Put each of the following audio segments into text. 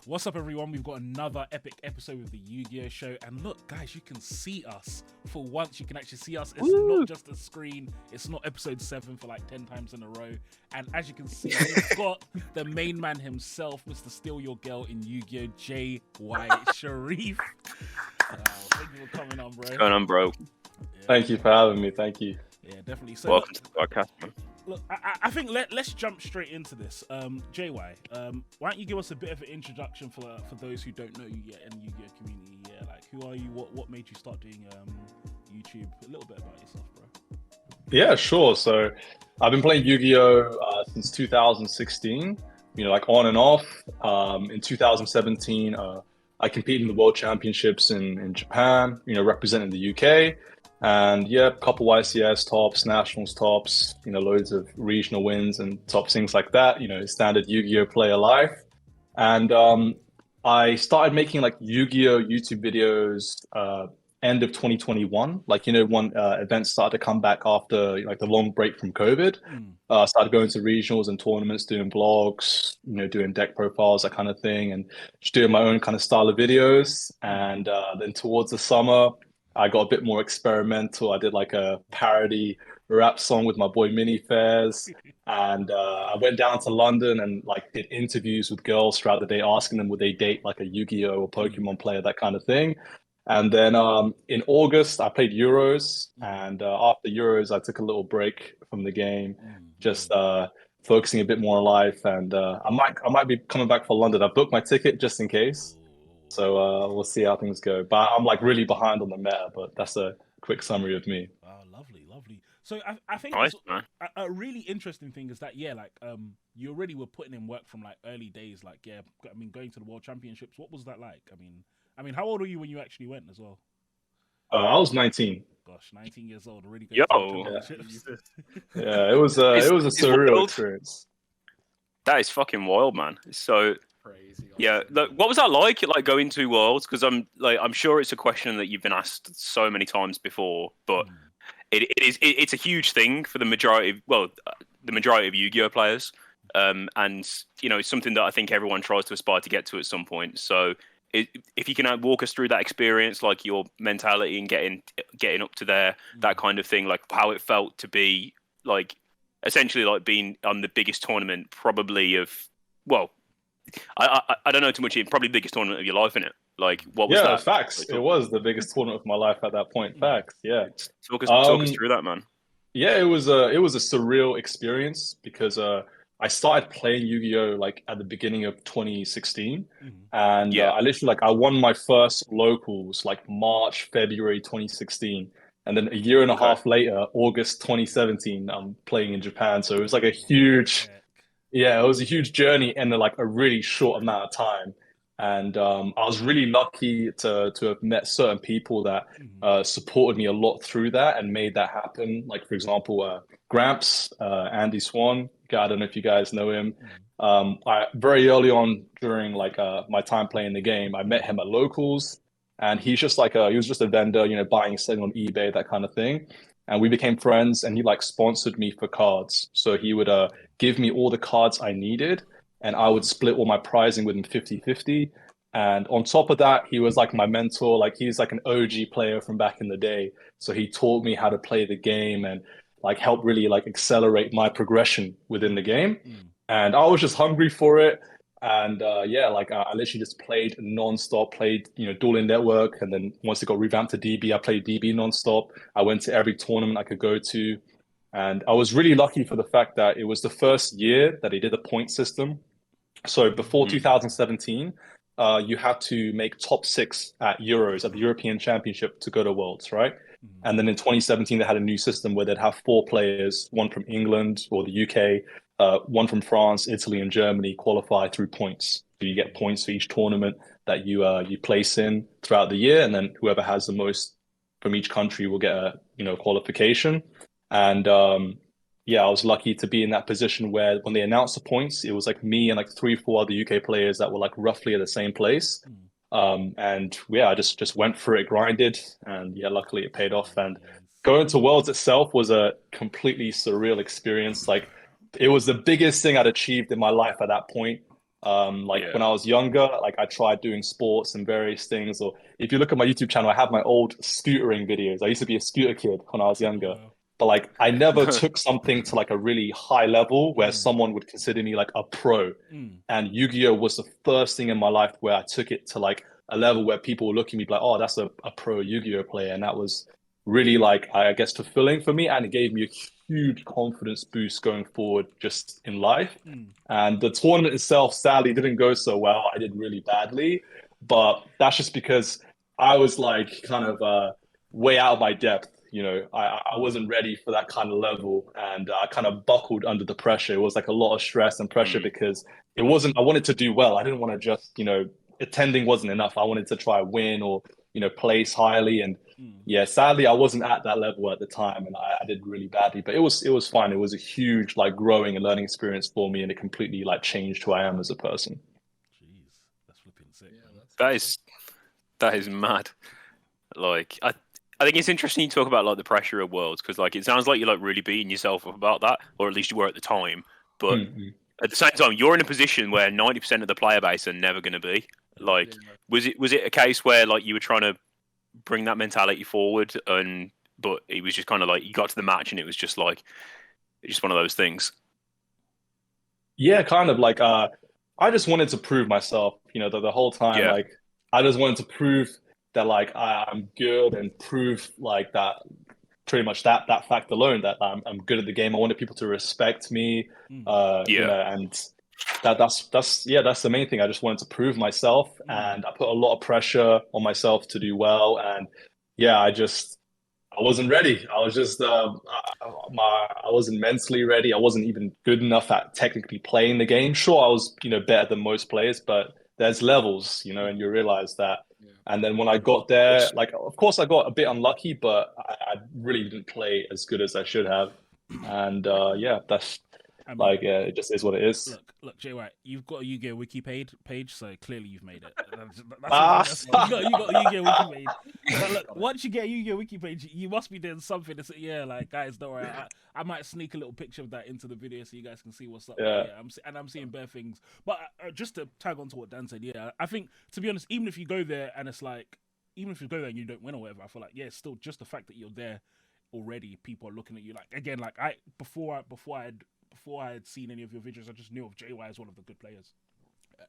What's up, everyone? We've got another epic episode of the Yu-Gi-Oh! Show. And look, guys, you can see us. For once, you can actually see us. It's not just a screen. It's not episode 7 for like 10 times in a row. And as you can see, we've got the main man himself, Mr. Steal Your Girl in Yu-Gi-Oh! J.Y. Sharif. Thank you for coming on, bro. What's going on, bro? Yeah. Thank you for having me. Thank you. Yeah, definitely. So, Welcome to the podcast, man. Look, I think let's jump straight into this. JY, why don't you give us a bit of an introduction for those who don't know you yet in the Yu-Gi-Oh community? Yeah, like who are you? What made you start doing YouTube? A little bit about yourself, bro. Yeah, sure. So I've been playing Yu-Gi-Oh since 2016. You know, like on and off. In 2017, I competed in the World Championships in Japan. You know, representing the UK. And yeah, a couple YCS tops, nationals tops, you know, loads of regional wins and top things like that, you know, standard Yu-Gi-Oh player life. And I started making like Yu-Gi-Oh YouTube videos end of 2021. Like, you know, when events started to come back after like the long break from COVID. Started going to regionals and tournaments, doing vlogs, you know, doing deck profiles, that kind of thing, and just doing my own kind of style of videos. And then towards the summer, I got a bit more experimental. I did like a parody rap song with my boy Mini Fairs. And I went down to London and like did interviews with girls throughout the day, asking them would they date like a Yu-Gi-Oh or Pokemon player, that kind of thing. And then in August, I played Euros. And after Euros, I took a little break from the game, just focusing a bit more on life. And I might be coming back for London. I booked my ticket just in case. So we'll see how things go. But I'm like really behind on the meta, but that's a quick summary of me. Oh, lovely. So I think Nice, man. a really interesting thing is that, yeah, like you already were putting in work from like early days. Like, yeah, I mean, going to the World Championships, what was that like? I mean, how old were you when you actually went as well? I was 19. Gosh, 19 years old, already Yo. going to the championships. Yeah, it was a surreal wild. experience. That is fucking wild, man. So Crazy. yeah, look, what was that like going to Worlds? Because I'm sure it's a question that you've been asked so many times before, but it's a huge thing for the majority of Yu-Gi-Oh players, and you know, it's something that I think everyone tries to aspire to get to at some point. So if you can walk us through that experience, like your mentality and getting up to there, that kind of thing, like how it felt to be like essentially like being on the biggest tournament probably of, well, I don't know too much, probably the biggest tournament of your life, innit? Like, what was that? Yeah, facts. It was the biggest tournament of my life at that point. Facts, yeah. Talk us through that, man. Yeah, it was a surreal experience because I started playing Yu-Gi-Oh like at the beginning of 2016, and I literally like I won my first locals like March, February 2016, and then a year and a half later, August 2017, I'm playing in Japan. So it was like a huge, it was a huge journey in like a really short amount of time. And I was really lucky to have met certain people that supported me a lot through that and made that happen. Like, for example, Gramps, Andy Swan. I don't know if you guys know him. I very early on during like my time playing the game, I met him at locals, and he's just like he was just a vendor, you know, buying, selling on eBay, that kind of thing. And we became friends, and he like sponsored me for cards. So he would give me all the cards I needed, and I would split all my pricing with him 50-50. And on top of that, he was like my mentor. Like, he's like an OG player from back in the day. So he taught me how to play the game and like helped really like accelerate my progression within the game. And I was just hungry for it. And like I literally just played nonstop, played, you know, Dueling Network. And then once it got revamped to DB, I played DB nonstop. I went to every tournament I could go to. And I was really lucky for the fact that it was the first year that they did a point system. So before 2017, you had to make top 6 at Euros, at the European Championship, to go to Worlds, right? And then in 2017, they had a new system where they'd have 4 players, one from England or the UK, one from France, Italy, and Germany, qualify through points. So you get points for each tournament that you place in throughout the year, and then whoever has the most from each country will get a qualification. And I was lucky to be in that position where when they announced the points, it was like me and like 3-4 other UK players that were like roughly at the same place. I just went for it, grinded, and luckily it paid off. And going to Worlds itself was a completely surreal experience. Like, it was the biggest thing I'd achieved in my life at that point. When I was younger, like I tried doing sports and various things. Or if you look at my YouTube channel, I have my old scootering videos. I used to be a scooter kid when I was younger. But like I never took something to like a really high level where someone would consider me like a pro. And Yu-Gi-Oh was the first thing in my life where I took it to like a level where people were looking at me like, oh, that's a pro Yu-Gi-Oh player. And that was really like, I guess, fulfilling for me. And it gave me a huge confidence boost going forward just in life. And the tournament itself, sadly, didn't go so well. I did really badly. But that's just because I was like kind of way out of my depth. You know, I wasn't ready for that kind of level, and I kind of buckled under the pressure. It was like a lot of stress and pressure because I wanted to do well. I didn't want to just, you know, attending wasn't enough. I wanted to try win or, you know, place highly. And yeah, sadly, I wasn't at that level at the time, and I did really badly. But it was fine. It was a huge like growing and learning experience for me, and it completely like changed who I am as a person. Jeez, that's flipping sick. Yeah, that is mad. Like I think it's interesting you talk about like the pressure of Worlds, because like it sounds like you're like really beating yourself up about that, or at least you were at the time. But at the same time, you're in a position where 90% of the player base are never going to be. Like, was it a case where like you were trying to bring that mentality forward, but it was just kind of like you got to the match and it was just like it's just one of those things? Yeah, kind of like I just wanted to prove myself, you know, the whole time. Like I just wanted to prove that like I'm good and prove like that pretty much that fact alone, that I'm good at the game. I wanted people to respect me, you know, and that's the main thing. I just wanted to prove myself, and I put a lot of pressure on myself to do well. And yeah, I wasn't ready. I was just I wasn't mentally ready. I wasn't even good enough at technically playing the game. Sure, I was, you know, better than most players, but there's levels, you know, and you realize that. And then when I got there, like, of course, I got a bit unlucky, but I really didn't play as good as I should have. And that's it just is what it is. Look, Jay White, you've got a Yu-Gi-Oh wiki page, so clearly you've made it. You got a Yu-Gi-Oh wiki page. But look, once you get a Yu-Gi-Oh wiki page, you must be doing something. Like guys, don't worry. I might sneak a little picture of that into the video so you guys can see what's up. I'm seeing bare things. But just to tag on to what Dan said, I think, to be honest, even if you go there and it's like, even if you go there and you don't win or whatever, I feel like it's still just the fact that you're there already. People are looking at you like, again, like before I had seen any of your videos, I just knew of JY as one of the good players.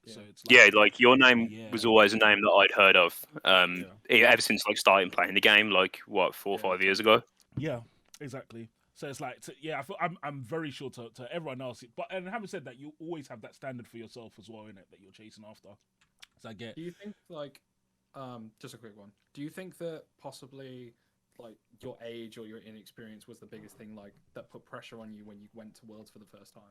So it's like your name was always a name that I'd heard of ever since like starting playing the game, like what 4 or 5 years ago. Yeah, exactly. So it's like, I feel I'm very sure to everyone else. But and having said that, you always have that standard for yourself as well, innit, that you're chasing after. So I get. Do you think like, just a quick one? Do you think that possibly like your age or your inexperience was the biggest thing like that put pressure on you when you went to Worlds for the first time?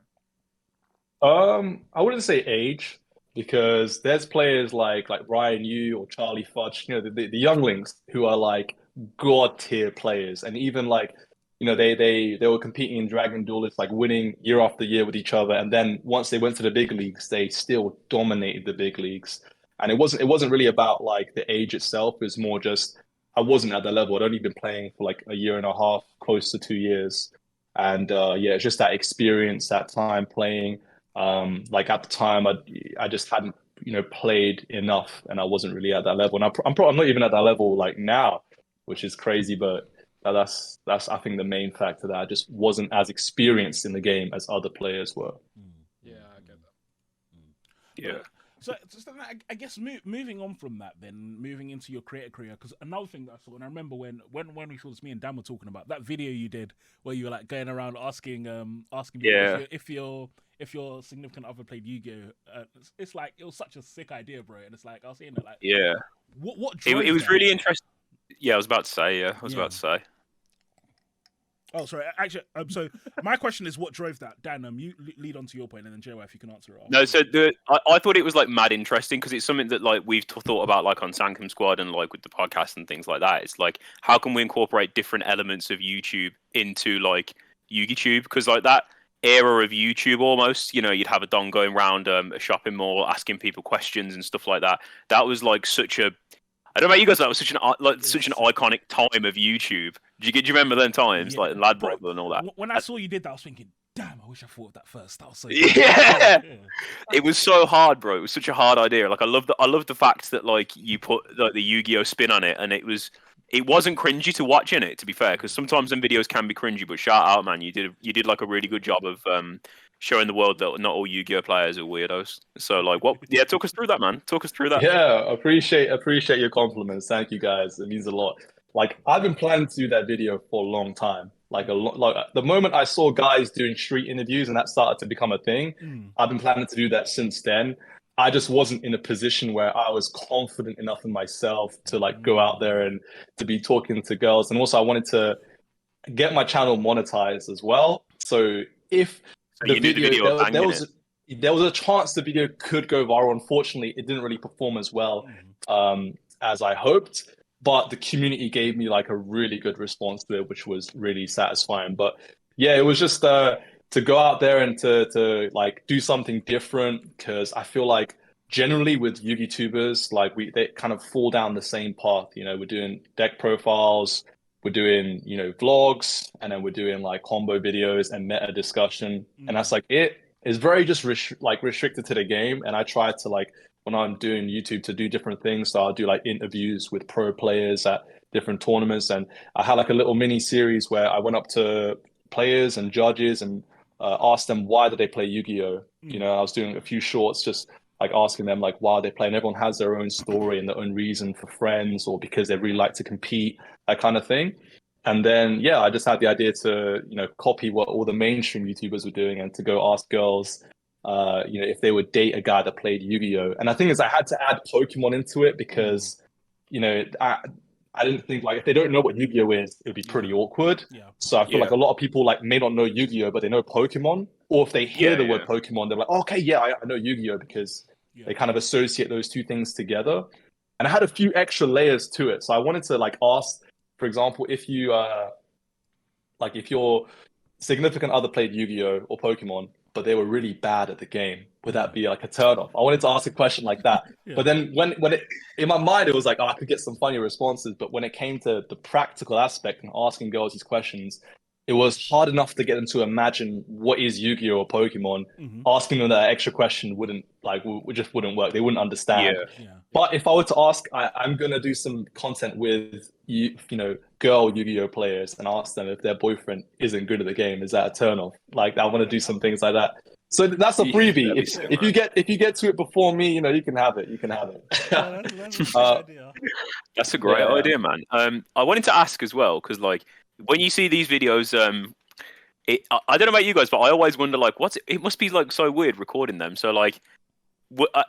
I wouldn't say age, because there's players like Ryan Yu or Charlie Fudge, you know, the younglings who are like god tier players, and even like, you know, they were competing in Dragon Duelists, like winning year after year with each other, and then once they went to the big leagues, they still dominated the big leagues. And it wasn't really about like the age itself. It was more just I wasn't at that level. I'd only been playing for like a year and a half, close to 2 years. And it's just that experience, that time playing. Like at the time, I just hadn't, you know, played enough, and I wasn't really at that level. And I'm not even at that level like now, which is crazy. But that's I think the main factor, that I just wasn't as experienced in the game as other players were. Yeah, I get that. Yeah. So I guess moving on from that, then moving into your creator career, because another thing that I saw, and I remember when we saw this, me and Dan were talking about that video you did where you were like going around asking people if your significant other played Yu-Gi-Oh. It's like, it was such a sick idea, bro. And it's like I was saying that, like, what drove it was that? really interesting. Yeah, I was about to say. About to say. Oh, sorry. Actually, so my question is, what drove that? Dan, you lead on to your point, and then JY, if you can answer it. No, so I thought it was like mad interesting, because it's something that like we've thought about like on Sankum Squad and like with the podcast and things like that. It's like, how can we incorporate different elements of YouTube into like YugiTube? Because like that era of YouTube, almost, you know, you'd have a Don going around a shopping mall asking people questions and stuff like that. That was like such a, I don't know about you guys, that was such an iconic time of YouTube. Do you remember them times, like Ladbrokes and all that? When I saw you did that, I was thinking, damn, I wish I thought of that first. That was so Yeah. It was so hard, bro. It was such a hard idea. Like I love the fact that like you put like the Yu-Gi-Oh spin on it, and it wasn't cringy to watch in it. To be fair, because sometimes them videos can be cringy. But shout out, man, you did like a really good job of showing the world that not all Yu-Gi-Oh players are weirdos. So like, what? Yeah, talk us through that, man. Talk us through that. Yeah, appreciate your compliments. Thank you guys. It means a lot. Like I've been planning to do that video for a long time. Like the moment I saw guys doing street interviews and that started to become a thing, I've been planning to do that since then. I just wasn't in a position where I was confident enough in myself to like go out there and to be talking to girls. And also I wanted to get my channel monetized as well. So if the video, there was a chance the video could go viral. Unfortunately, it didn't really perform as well as I hoped. But the community gave me like a really good response to it, which was really satisfying. But yeah, it was just to go out there and to like do something different, because I feel like generally with Yugi tubers, like they kind of fall down the same path. You know, we're doing deck profiles, we're doing, you know, vlogs, and then we're doing like combo videos and meta discussion, and that's like it. It's very just restricted to the game, and I try to like, when I'm doing YouTube, to do different things. So I'll do like interviews with pro players at different tournaments. And I had like a little mini series where I went up to players and judges and asked them why did they play Yu-Gi-Oh? You know, I was doing a few shorts just like asking them like why they play. And everyone has their own story and their own reason for friends or because they really like to compete, that kind of thing. And then, yeah, I just had the idea to, you know, copy what all the mainstream YouTubers were doing and to go ask girls you know, if they would date a guy that played Yu-Gi-Oh. And I think I had to add Pokemon into it because, you know, I didn't think like if they don't know what Yu-Gi-Oh is, it would be pretty awkward. So I feel like a lot of people like may not know Yu-Gi-Oh, but they know Pokemon. Or if they hear the word Pokemon, they're like, oh, okay, yeah, I know Yu-Gi-Oh because they kind of associate those two things together. And I had a few extra layers to it. So I wanted to like ask, for example, if you like if your significant other played Yu-Gi-Oh or Pokemon, but they were really bad at the game, would that be like a turn-off? I wanted to ask a question like that. But then when it in my mind, it was like, oh, I could get some funny responses. But when it came to the practical aspect and asking girls these questions, it was hard enough to get them to imagine what is Yu-Gi-Oh or Pokemon. Asking them that extra question just wouldn't work. They wouldn't understand. But if I were to ask, I'm gonna do some content with you know, girl Yu-Gi-Oh players and ask them if their boyfriend isn't good at the game. Is that a turn-off? Like I want to do some things like that. So that's a freebie. If you get to it before me, you know, you can have it. You can have it. That's a great idea, man. I wanted to ask as well because like when you see these videos, I don't know about you guys, but I always wonder like it must be like so weird recording them. So like,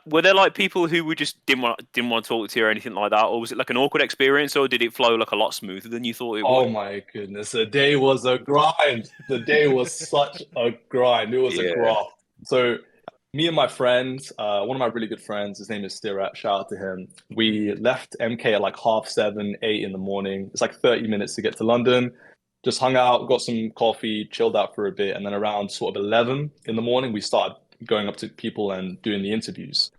were there like people who were just didn't want to talk to you or anything like that, or was it like an awkward experience, or did it flow like a lot smoother than you thought it would? Oh my goodness, the day was a grind. The day was such a grind. It was a graft. So me and my friends, one of my really good friends, his name is Stirat, shout out to him. We left MK at like 7:30, 8 in the morning. It's like 30 minutes to get to London. Just hung out, got some coffee, chilled out for a bit, and then around sort of 11 in the morning, we started going up to people and doing the interviews.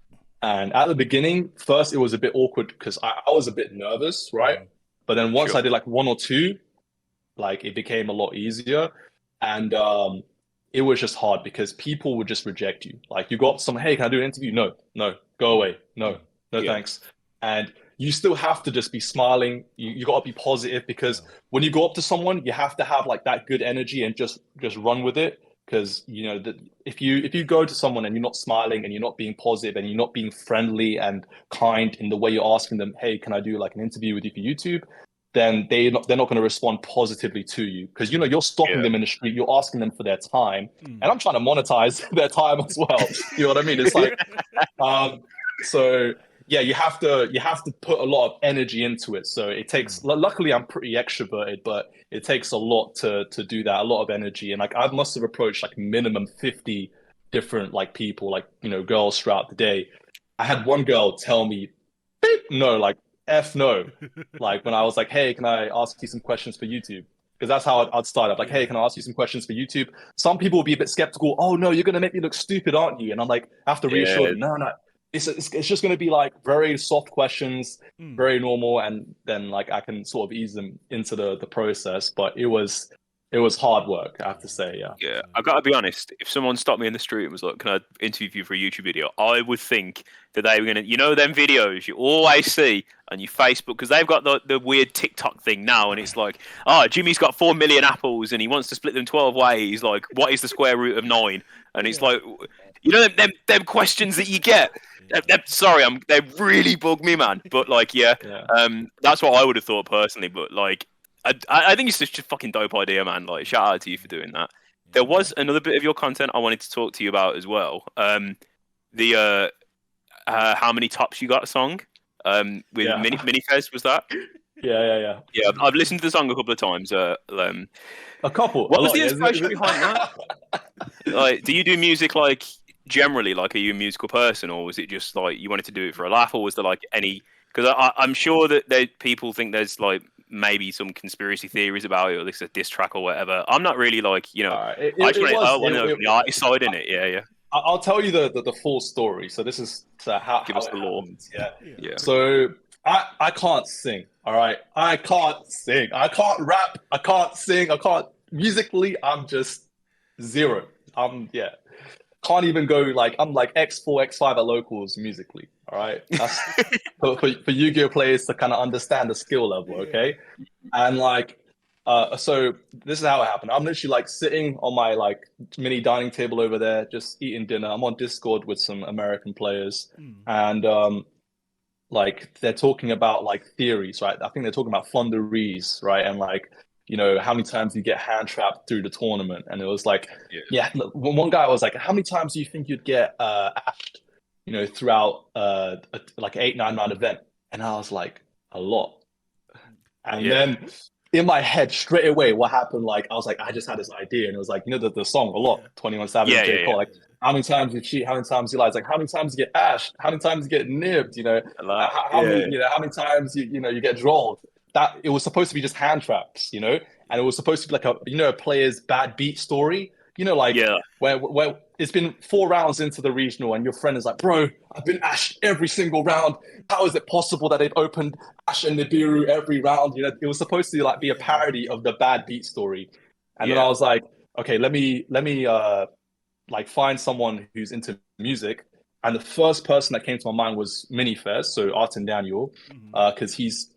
And at the beginning, first it was a bit awkward because I was a bit nervous, right? But then once I did like one or two, like it became a lot easier. And it was just hard because people would just reject you. Like you go up to someone, hey, can I do an interview? No, go away. No, thanks. And you still have to just be smiling. You got to be positive because when you go up to someone, you have to have like that good energy and just run with it. Because you know that if you go to someone and you're not smiling and you're not being positive and you're not being friendly and kind in the way you're asking them, hey, can I do like an interview with you for YouTube? Then they're not going to respond positively to you because you know you're stopping them in the street, you're asking them for their time, and I'm trying to monetize their time as well. You know what I mean? It's like, so yeah, you have to put a lot of energy into it. So it takes. Luckily, I'm pretty extroverted, but it takes a lot to do that. A lot of energy, and like I must have approached like minimum 50 different like people, like you know, girls throughout the day. I had one girl tell me, no, like F no, like when I was like, hey, can I ask you some questions for YouTube? Because that's how I'd start up. Like, hey, can I ask you some questions for YouTube? Some people will be a bit skeptical. Oh no, you're gonna make me look stupid, aren't you? And I'm like, I have to reassure them, no. It's just going to be like very soft questions, very normal, and then like I can sort of ease them into the process. But it was it was hard work, I have to say. Yeah. Yeah, I gotta be honest. If someone stopped me in the street and was like, "Can I interview you for a YouTube video?" I would think that they were gonna, them videos you always see on your Facebook, because they've got the weird TikTok thing now, and it's like, "Oh, Jimmy's got 4 million apples and he wants to split them 12 ways. Like, what is the square root of 9?" And it's like, them questions that you get. Sorry, they really bug me, man. But like, that's what I would have thought personally. But like, I think it's just a fucking dope idea, man. Like, shout out to you for doing that. There was another bit of your content I wanted to talk to you about as well. The how many tops you got song with Minifez, was that? Yeah. Yeah, I've listened to the song a couple of times. A couple. What was the inspiration behind that? Like, do you do music like generally? Like, are you a musical person, or was it just like you wanted to do it for a laugh, or was there like any? Because I'm sure that people think there's like maybe some conspiracy theories about it, or this is a diss track or whatever. I'm not really like, I want to know the artist side in it. Yeah. I'll tell you the full story. So this is how give us the lore. Yeah. So I can't sing. All right, I can't sing. I can't rap. I can't sing. I can't musically. I'm just zero. Can't even go like I'm like X4, X5 at locals musically. All right, that's for Yu-Gi-Oh players to kind of understand the skill level. Okay, and like, so this is how it happened. I'm literally like sitting on my like mini dining table over there, just eating dinner. I'm on Discord with some American players, and like they're talking about like theories, right? I think they're talking about Flunderees, right? And like, how many times you get hand trapped through the tournament. And it was like, one guy was like, how many times do you think you'd get ashed, throughout like 8-9 round event? And I was like, a lot. And then in my head straight away, what happened, like, I was like, I just had this idea. And it was like, the song a lot, 21 Savage, J. Cole, like, how many times you cheat, how many times you lie? It's like, how many times you get ashed, how many times you get nibbed, how many times you get drolled. That it was supposed to be just hand traps, and it was supposed to be like a player's bad beat story, where it's been 4 rounds into the regional and your friend is like, bro, I've been ashed every single round. How is it possible that they've opened Ash and Nibiru every round? It was supposed to like be a parody of the bad beat story. And then I was like, okay, let me like find someone who's into music. And the first person that came to my mind was Minifez, so Artin Daniel, because he's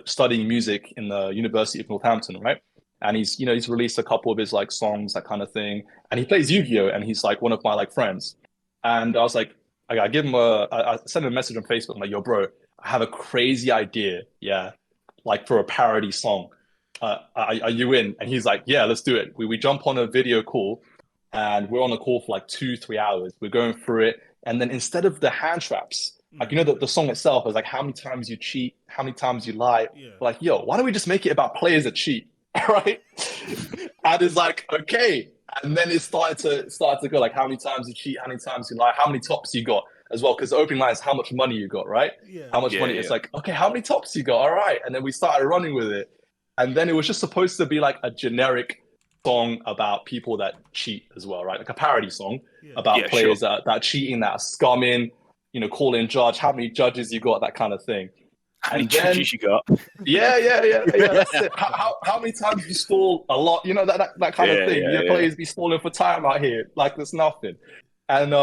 studying music in the University of Northampton, right? And he's released a couple of his like songs, that kind of thing. And he plays Yu-Gi-Oh! And he's like one of my like friends. And I was like, I give him I sent him a message on Facebook. I'm like, yo, bro, I have a crazy idea, like for a parody song. Are you in? And he's like, yeah, let's do it. We jump on a video call, and we're on a call for like 2-3 hours. We're going through it. And then instead of the hand traps, like, the song itself is like, how many times you cheat, how many times you lie. We're like, yo, why don't we just make it about players that cheat? Right? And it's like, okay. And then it started to go like, how many times you cheat, how many times you lie, how many tops you got as well. Because the opening line is how much money you got, right? How much money? It's like, okay, how many tops you got? All right. And then we started running with it. And then it was just supposed to be like a generic song about people that cheat as well, right? Like a parody song about players that are cheating, that are scumming, calling judge, how many judges you got, that kind of thing. How many judges you got? Yeah. That's it. How many times you stall a lot? That kind of thing. Players be stalling for time out here, like there's nothing. And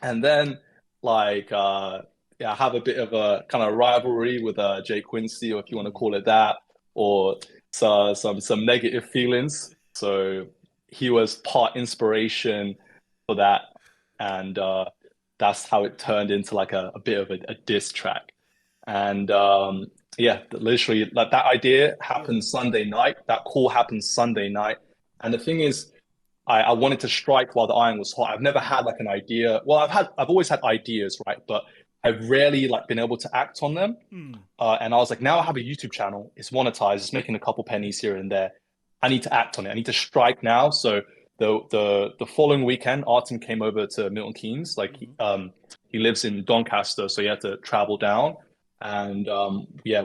then like I have a bit of a kind of rivalry with Jay Quincy, or if you want to call it that, or some negative feelings. So he was part inspiration for that, and that's how it turned into like a bit of a diss track. And literally, like that idea happened Sunday night. That call happened Sunday night. And the thing is, I wanted to strike while the iron was hot. I've never had like an idea. Well, I've always had ideas, right? But I've rarely like been able to act on them. And I was like, now I have a YouTube channel. It's monetized. It's making a couple pennies here and there. I need to act on it. I need to strike now. So the following weekend, Artin came over to Milton Keynes. Like he lives in Doncaster, so he had to travel down. And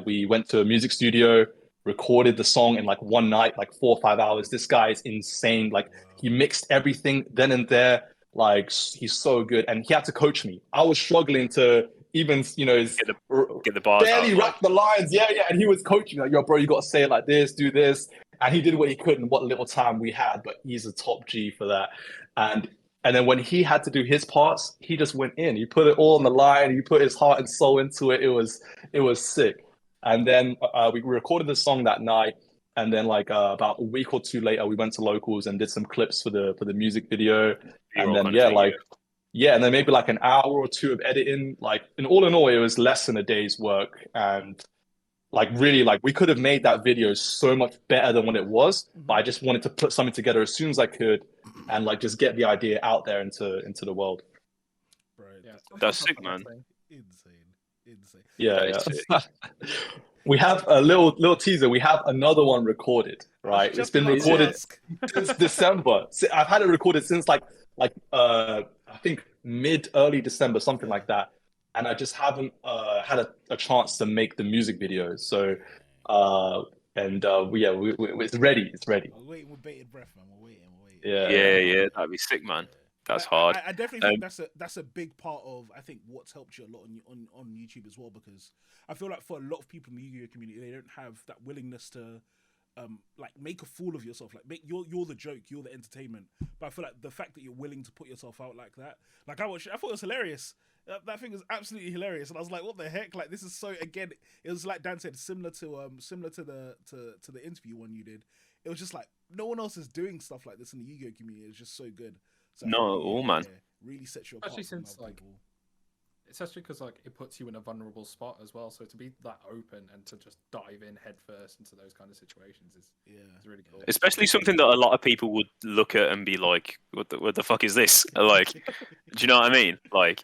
we went to a music studio, recorded the song in like one night, like 4 or 5 hours. This guy is insane. Like he mixed everything then and there. Like he's so good, and he had to coach me. I was struggling to even, get the bars barely out, wrap the lines. Yeah. And he was coaching me, like, yo, bro, you got to say it like this, do this. and he did what he could in what little time we had. But he's a top G for that, and then when he had to do his parts, he just went in. He put it all on the line. He put his heart and soul into it. It was sick. And then we recorded the song that night. And then like about a week or two later, we went to locals and did some clips for the music video. And then and then maybe like an hour or two of editing. Like in all, it was less than a day's work. And like really, like we could have made that video so much better than what it was. But I just wanted to put something together as soon as I could, and like just get the idea out there into the world. Right. Yeah, That's sick, man. Insane. Yeah. We have a little teaser. We have another one recorded, right? It's been recorded since December. I've had it recorded since like I think early December, something like that. And I just haven't had a chance to make the music video. So it's ready. It's ready. We're waiting with bated breath, man. We're waiting. Yeah, that'd be sick, man. That's hard. I definitely think that's a big part of, I think, what's helped you a lot on YouTube as well, because I feel like for a lot of people in the Yu-Gi-Oh community, they don't have that willingness to like make a fool of yourself. Like you're the joke, you're the entertainment. But I feel like the fact that you're willing to put yourself out like that, like I thought it was hilarious. That thing was absolutely hilarious, and I was like, "What the heck?" Like this is so. Again, it was like Dan said, similar to the interview one you did. It was just like no one else is doing stuff like this in the Yu-Gi-Oh community. It's just so good. So man. Really sets you apart. Especially since especially because like it puts you in a vulnerable spot as well. So to be that open and to just dive in head first into those kind of situations is really cool. Especially something that a lot of people would look at and be like, "What the fuck is this?" Like, do you know what I mean? Like,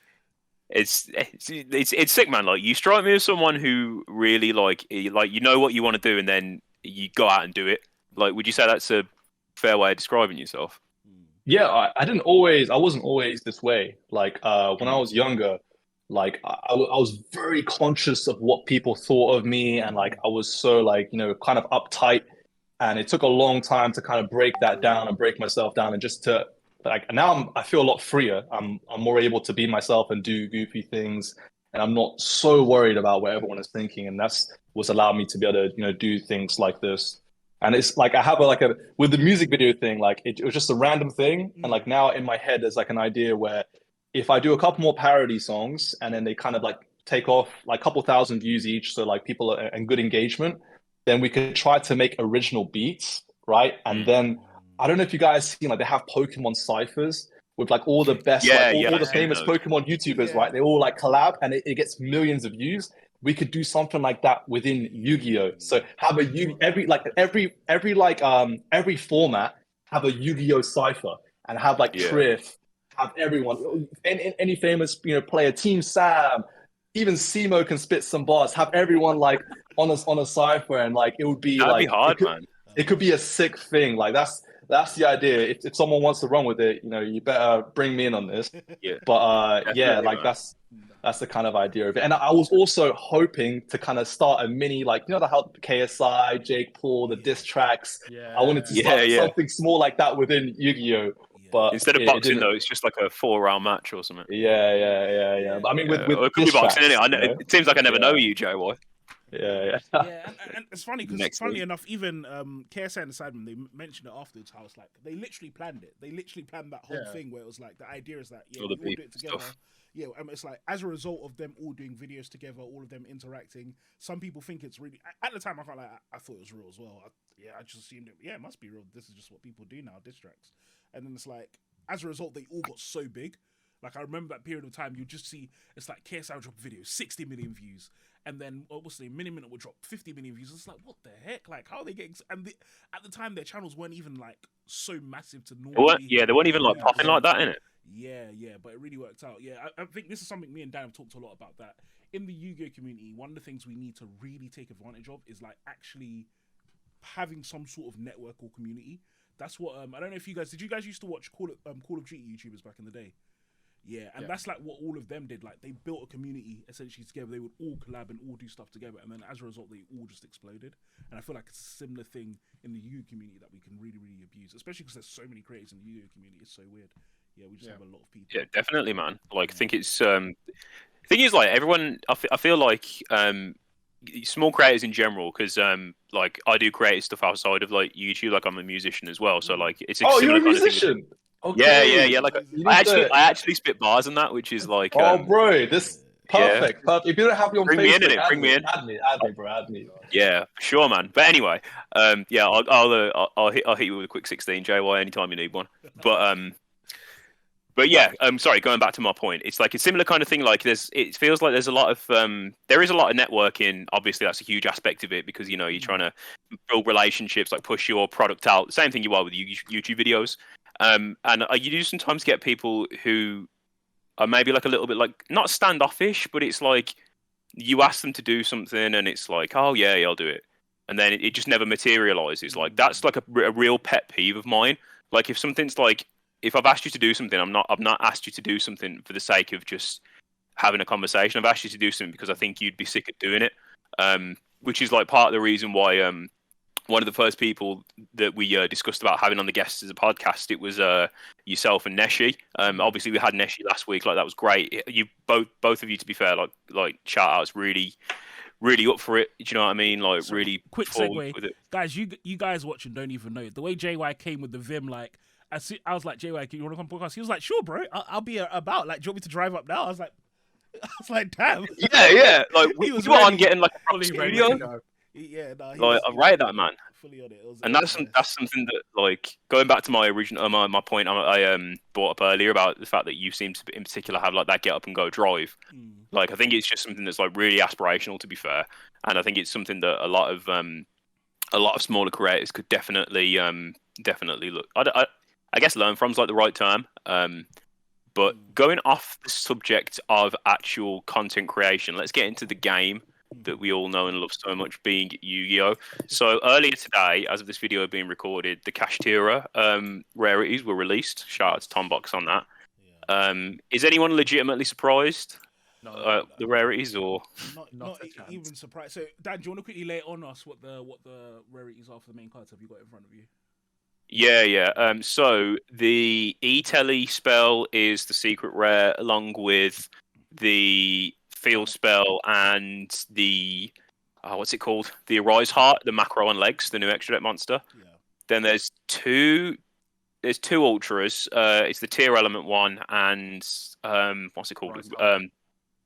it's sick, man. Like, you strike me as someone who really like you know what you want to do, and then you go out and do it. Like, would you say that's a fair way of describing yourself? Yeah, I wasn't always this way. Like when I was younger, like I was very conscious of what people thought of me, and like I was so like, kind of uptight, and it took a long time to kind of break that down and break myself down, and just to like now I feel a lot freer. I'm more able to be myself and do goofy things, and I'm not so worried about what everyone is thinking, and that's what's allowed me to be able to do things like this. And it's like I have with the music video thing, like it was just a random thing, and like now in my head there's like an idea where if I do a couple more parody songs and then they kind of like take off like a couple thousand views each, so like people are and good engagement, then we could try to make original beats, right? And then I don't know if you guys seen, like they have Pokemon ciphers with like all the best, all the famous Pokemon YouTubers, right? They all like collab and it gets millions of views. We could do something like that within Yu-Gi-Oh. So have every format have a Yu-Gi-Oh cipher, and have like Triff, have everyone, any famous player, Team Sam, even Simo can spit some bars. Have everyone like on a cipher, and like it would be that'd like be hard, man. It could be a sick thing. Like that's the idea. If someone wants to run with it, you better bring me in on this. Yeah. But like man. That's the kind of idea of it. And I was also hoping to kind of start a mini, like, how KSI, Jake Paul, the diss tracks. Yeah. I wanted to start something small like that within Yu-Gi-Oh. But instead of boxing, though, it's just like a 4-round match or something. Yeah. But I mean, with it could be boxing, innit? It seems like I never know you, Joe Boy. Yeah. And it's funny because, funnily enough, even KSI and the Sidemen, they mentioned it afterwards how it's like they literally planned it. They literally planned that whole thing where it was like the idea is that we all do it together. Stuff. Yeah, it's like as a result of them all doing videos together, all of them interacting. Some people think it's really. At the time, I thought it was real as well. I just assumed it. Yeah, it must be real. This is just what people do now, diss tracks. And then it's like, as a result, they all got so big. Like I remember that period of time, you just see it's like KSI would drop a video, 60 million views, and then obviously Minute would drop 50 million views. It's like, what the heck? Like, how are they getting? And at the time, their channels weren't even like so massive to normally. They weren't even like popping like that, innit? Yeah, but it really worked out. Yeah, I think this is something me and Dan have talked a lot about, that in the Yu-Gi-Oh community, one of the things we need to really take advantage of is like actually having some sort of network or community. That's what I don't know if did you guys used to watch Call of Duty YouTubers back in the day? Yeah, and that's like what all of them did. Like they built a community essentially together. They would all collab and all do stuff together, and then as a result, they all just exploded. And I feel like it's a similar thing in the Yu community that we can really, really abuse, especially because there's so many creators in the Yu community. It's so weird. Yeah, we just have a lot of people. Yeah, definitely, man. Like, I think it's thing is, like, everyone. I feel like small creators in general, because like I do creative stuff outside of like YouTube. Like I'm a musician as well, so like it's a Oh, you're similar a kind of thing. musician. Yeah, Okay. yeah. Like You I need to- actually spit bars and that, which is like Oh, bro, this yeah. perfect. Perfect. If you don't have me on Bring Facebook, me in it. add Bring me in. Add me, bro. Add me. Yeah, for sure, man. But anyway, yeah, I'll hit you with a quick 16 JY anytime you need one. But yeah, sorry, going back to my point, it's like a similar kind of thing. Like it feels like there's a lot of there is a lot of networking. Obviously, that's a huge aspect of it because you're trying to build relationships, like push your product out. Same thing you are with YouTube videos. And you do sometimes get people who are maybe like a little bit like not standoffish, but it's like you ask them to do something and it's like, oh yeah, I'll do it, and then it just never materializes. Like that's like a real pet peeve of mine. Like if something's like, if I've asked you to do something, I've not asked you to do something for the sake of just having a conversation. I've asked you to do something because I think you'd be sick of doing it. Which is like part of the reason why one of the first people that we discussed about having on the guests as a podcast, it was yourself and Neshi. Obviously we had Neshi last week. Like that was great. You both of you, to be fair, like shout outs, really up for it. Do you know what I mean? Like So, really quick forward segue, with it. guys. You guys watching don't even know the way JY came with the Vim. Like I was like, JY, you want to come podcast? He was like, sure, bro. I'll be about. Like, do you want me to drive up now? I was like, damn. Yeah. Like He we was were on ready. getting like a proper Fully ready studio. to go. Yeah, no, Like I rate that, man. Fully on it. And that's something that, like, going back to my original my point I brought up earlier about the fact that you seem to in particular have like that get up and go drive. Like I think it's just something that's like really aspirational, to be fair, and I think it's something that a lot of smaller creators could definitely look. I guess learn from's like the right term. But going off the subject of actual content creation, let's get into the game that we all know and love so much, being Yu-Gi-Oh! So earlier today, as of this video being recorded, the Kashtira rarities were released. Shout out to Tombox on that. Is anyone legitimately surprised? No, The rarities, or not a chance. even surprised. So Dan, do you want to quickly lay on us what the rarities are for the main cards? Have you got in front of you? yeah. So the E-Tele spell is the secret rare, along with the field spell and the what's it called? The Arise Heart, the Macro on Legs, the new extra deck monster. Yeah. Then there's two ultras. It's the Tier Element one and what's it called?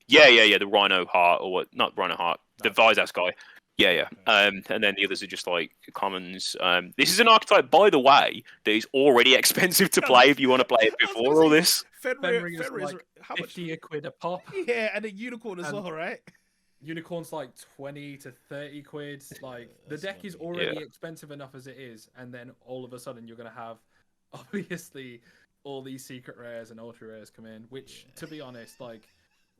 Yeah, the Rhino Heart, or what? Not Rhino Heart, the Vizas guy. Yeah. And then the others are just like commons. This is an archetype, by the way, that is already expensive to play if you want to play it before all this. Fenrir is is like how much? 50 a quid a pop. Yeah, and a unicorn as well, right? Unicorn's like 20 to 30 quid. Like the deck is already expensive enough as it is, and then all of a sudden you're gonna have obviously all these secret rares and ultra rares come in, which to be honest, like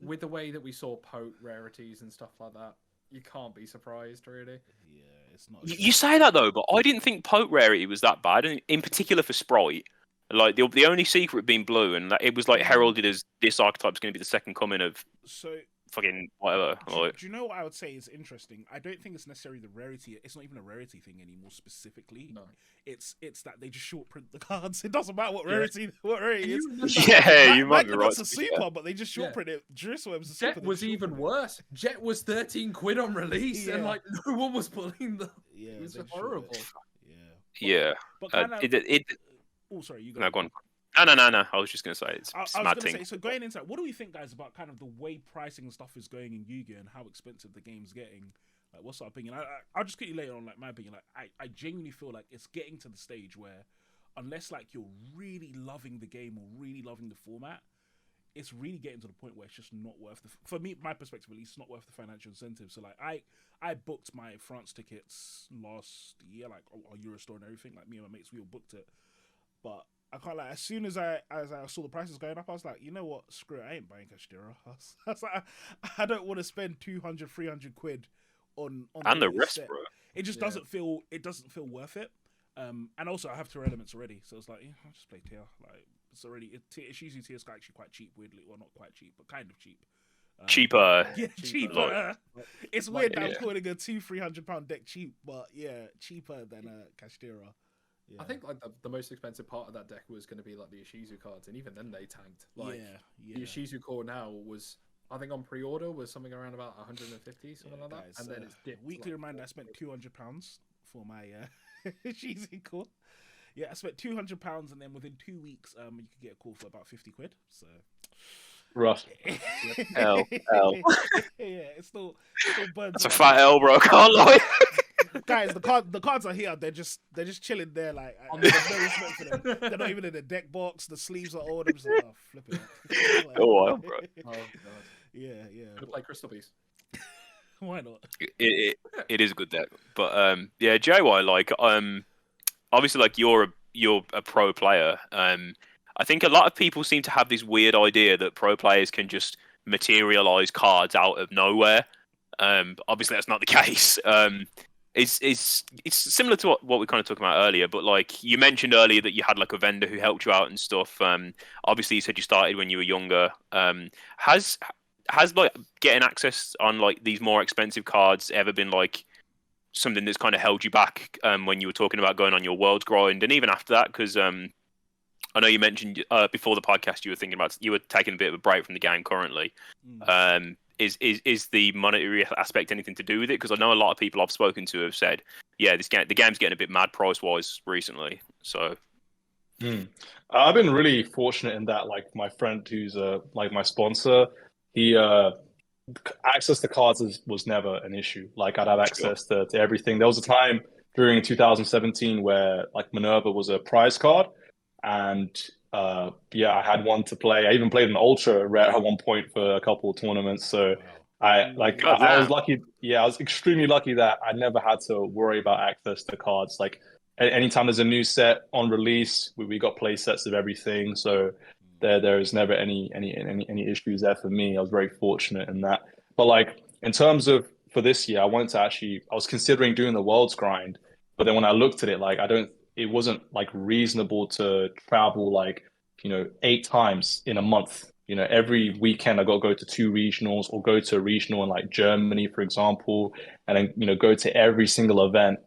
with the way that we saw Pote rarities and stuff like that, you can't be surprised really. Yeah, it's not. You say that though, but I didn't think Pote rarity was that bad, and in particular for Sprite. Like the only secret being blue, and it was like heralded as this archetype is going to be the second coming of fucking whatever. Do you know what I would say is interesting? I don't think it's necessarily the rarity. It's not even a rarity thing anymore specifically. No. It's that they just short print the cards. It doesn't matter what rarity is. Yeah, you might be right. That's a super, but they just short print it. Jerusalem's a super. Jet was even worse. Jet was 13 quid on release, and like no one was pulling them. Yeah, it was horrible. Yeah. But oh, sorry, you go. No, go on. No. I was just going to say it's I was mad gonna thing. say, so going into that, what do we think, guys, about kind of the way pricing and stuff is going in Yu-Gi-Oh and how expensive the game's getting? Like, what's our opinion? I'll just quickly lay it on like my opinion. Like, I genuinely feel like it's getting to the stage where, unless like you're really loving the game or really loving the format, it's really getting to the point where it's just not worth for me, my perspective at least, it's not worth the financial incentive. So like I booked my France tickets last year, like on Eurostore and everything. Like me and my mates, we all booked it, but I can't like as soon as I saw the prices going up, I was like, you know what, screw it, I ain't buying Kashtira. I was like, I don't want to spend 200, 300 quid on and the rest, set. bro. It just doesn't feel worth it. And also I have Tier Elements already, so it's like I'll just play Tier. Like it's already it's usually Tier's actually quite cheap, weirdly, well not quite cheap, but kind of cheap. Cheaper. Yeah, cheaper. It's weird that I'm calling a £200-300 deck cheap, but yeah, cheaper than Kashtira. Yeah. I think like the most expensive part of that deck was going to be like the Ishizu cards, and even then they tanked. Like the Ishizu core now was I think on pre-order was something around about 150, something like that, guys, and then it's dipped. Weekly reminder: I spent £200 for my cheesy call. Yeah, I spent £200, and then within 2 weeks, you could get a call for about 50 quid. So rough. L. Yeah, it's still burns. That's a fat L, bro. I can't lie. Guys, the cards are here. They're just chilling there. Like there's no respect for them. They're not even in the deck box. The sleeves are old. I'm just like, oh, flip it. Like, Go on, bro. Oh god. Yeah. Could play Crystal Beast. Why not? It is a good deck, but yeah, JY, like obviously, like you're a pro player. I think a lot of people seem to have this weird idea that pro players can just materialize cards out of nowhere. Obviously, that's not the case. It's similar to what we kind of talked about earlier, but like you mentioned earlier that you had like a vendor who helped you out and stuff. Obviously, you said you started when you were younger. Has like getting access on like these more expensive cards ever been like something that's kind of held you back when you were talking about going on your world grind, and even after that? Because I know you mentioned before the podcast you were taking a bit of a break from the game currently. Is the monetary aspect anything to do with it? Because I know a lot of people I've spoken to have said, yeah, the game's getting a bit mad price wise recently. So I've been really fortunate in that, like my friend who's like my sponsor, he access to cards was never an issue. Like I'd have access to everything. There was a time during 2017 where like Minerva was a prize card, and yeah, I had one to play. I even played an ultra rare at one point for a couple of tournaments. So I was lucky. Yeah, I was extremely lucky that I never had to worry about access to cards. Like anytime there's a new set on release, we got play sets of everything. So there is never any issues there for me. I was very fortunate in that. But like in terms of for this year, I was considering doing the world's grind, but then when I looked at it, like it wasn't like reasonable to travel like 8 times in a month. Every weekend I got to go to 2 regionals or go to a regional in like Germany, for example, and then go to every single event.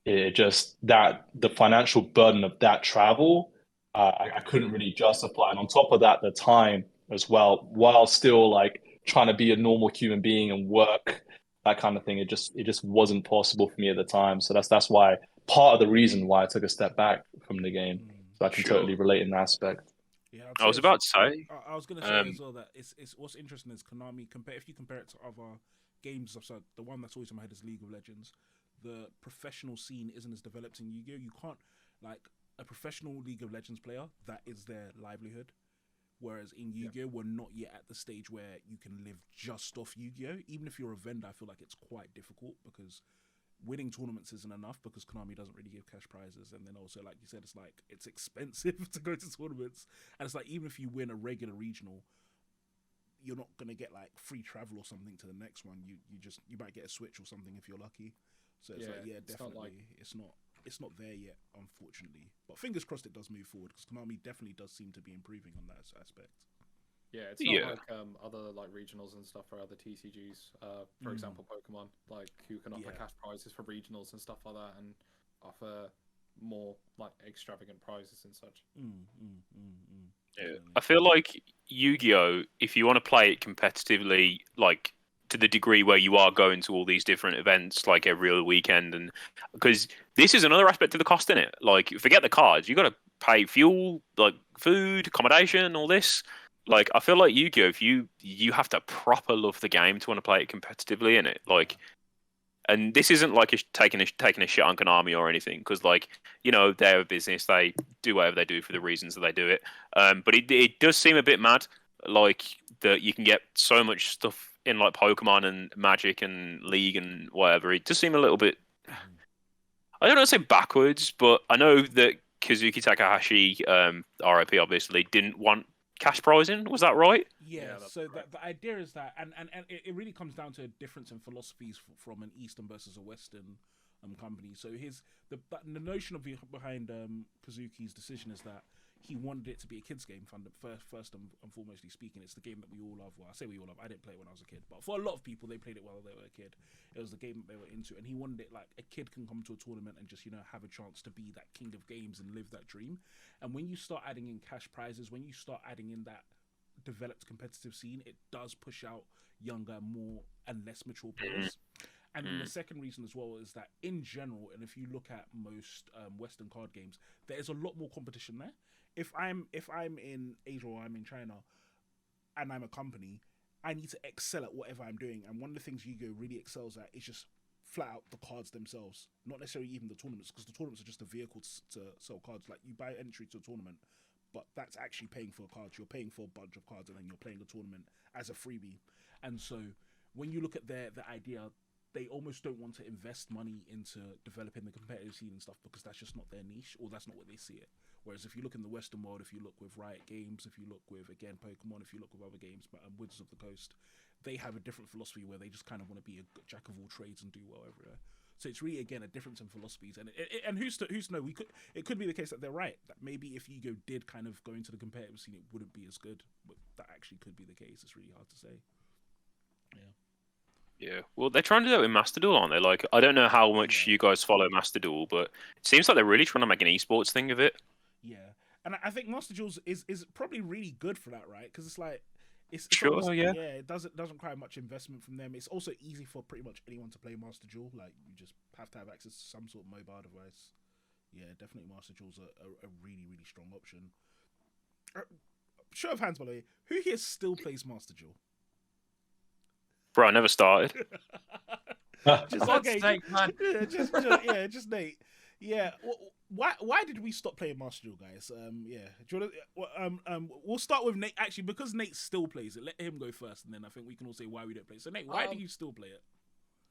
It just the financial burden of that travel, I couldn't really justify. And on top of that, the time as well, while still like trying to be a normal human being and work, that kind of thing, it just wasn't possible for me at the time. So that's why part of the reason why I took a step back from the game. So I can totally relate in that aspect. Yeah, I was about to say. I was going to say as well that it's what's interesting is Konami if you compare it to other games. So the one that's always in my head is League of Legends. The professional scene isn't as developed in Yu-Gi-Oh. You can't like a professional League of Legends player, that is their livelihood. Whereas in Yu-Gi-Oh, we're not yet at the stage where you can live just off Yu-Gi-Oh. Even if you're a vendor, I feel like it's quite difficult because winning tournaments isn't enough because Konami doesn't really give cash prizes. And then also, like you said, it's expensive to go to tournaments. And it's like, even if you win a regular regional, you're not going to get like free travel or something to the next one. You might get a Switch or something if you're lucky. So it's definitely, it's not there yet, unfortunately. But fingers crossed it does move forward because Konami definitely does seem to be improving on that aspect. Yeah, it's not like other like regionals and stuff for other TCGs. For example, Pokemon, like who can offer cash prizes for regionals and stuff like that, and offer more like extravagant prizes and such. Yeah. I feel like Yu-Gi-Oh, if you want to play it competitively, like to the degree where you are going to all these different events like every other weekend, and because this is another aspect of the cost in it. Like forget the cards, you got to pay fuel, like food, accommodation, all this. Like I feel like Yu-Gi-Oh, if you have to proper love the game to want to play it competitively in it. Like, and this isn't like taking a shit on Konami or anything, because like they're a business, they do whatever they do for the reasons that they do it. But it does seem a bit mad, like that you can get so much stuff in like Pokemon and Magic and League and whatever. It does seem a little bit, I don't want to say backwards, but I know that Kazuki Takahashi, RIP obviously, didn't want cash prizing. Was that right? Yeah, so the idea is that, and it really comes down to a difference in philosophies from an Eastern versus a Western company. So the notion behind Kazuki's decision is that he wanted it to be a kid's game. First and foremostly speaking, it's the game that we all love. Well, I say we all love. I didn't play it when I was a kid, but for a lot of people, they played it while they were a kid. It was the game that they were into, and he wanted it like a kid can come to a tournament and just have a chance to be that king of games and live that dream. And when you start adding in cash prizes, when you start adding in that developed competitive scene, it does push out younger, more and less mature players. And then the second reason as well is that in general, and if you look at most Western card games, there is a lot more competition there. If I'm in Asia or I'm in China, and I'm a company, I need to excel at whatever I'm doing. And one of the things Yu-Gi-Oh really excels at is just flat out the cards themselves, not necessarily even the tournaments, because the tournaments are just a vehicle to sell cards. Like, you buy entry to a tournament, but that's actually paying for cards. You're paying for a bunch of cards, and then you're playing a tournament as a freebie. And so when you look at the idea, they almost don't want to invest money into developing the competitive scene and stuff, because that's just not their niche, or that's not what they see it. Whereas if you look in the Western world, if you look with Riot Games, if you look with, again, Pokemon, if you look with other games, but Wizards of the Coast, they have a different philosophy where they just kind of want to be a jack of all trades and do well everywhere. So it's really, again, a difference in philosophies. And who's to know? It could be the case that they're right, that maybe if Yu-Gi-Oh did kind of go into the competitive scene, it wouldn't be as good. But that actually could be the case. It's really hard to say. Yeah, well, they're trying to do it with Master Duel, aren't they? Like, I don't know how much you guys follow Master Duel, but it seems like they're really trying to make an esports thing of it. Yeah, and I think Master Duel is probably really good for that, right? Because it's like it's sure, almost, yeah. It doesn't require much investment from them. It's also easy for pretty much anyone to play Master Duel. Like, you just have to have access to some sort of mobile device. Yeah, definitely Master Duel's a really, really strong option. Show of hands, by the way, who here still plays Master Duel? Bro, I never started. Just okay, sake, man. Just Nate. Yeah, why did we stop playing Master Duel, guys? Yeah, do you wanna, we'll start with Nate. Actually, because Nate still plays it, let him go first, and then I think we can all say why we don't play it. So, Nate, why do you still play it?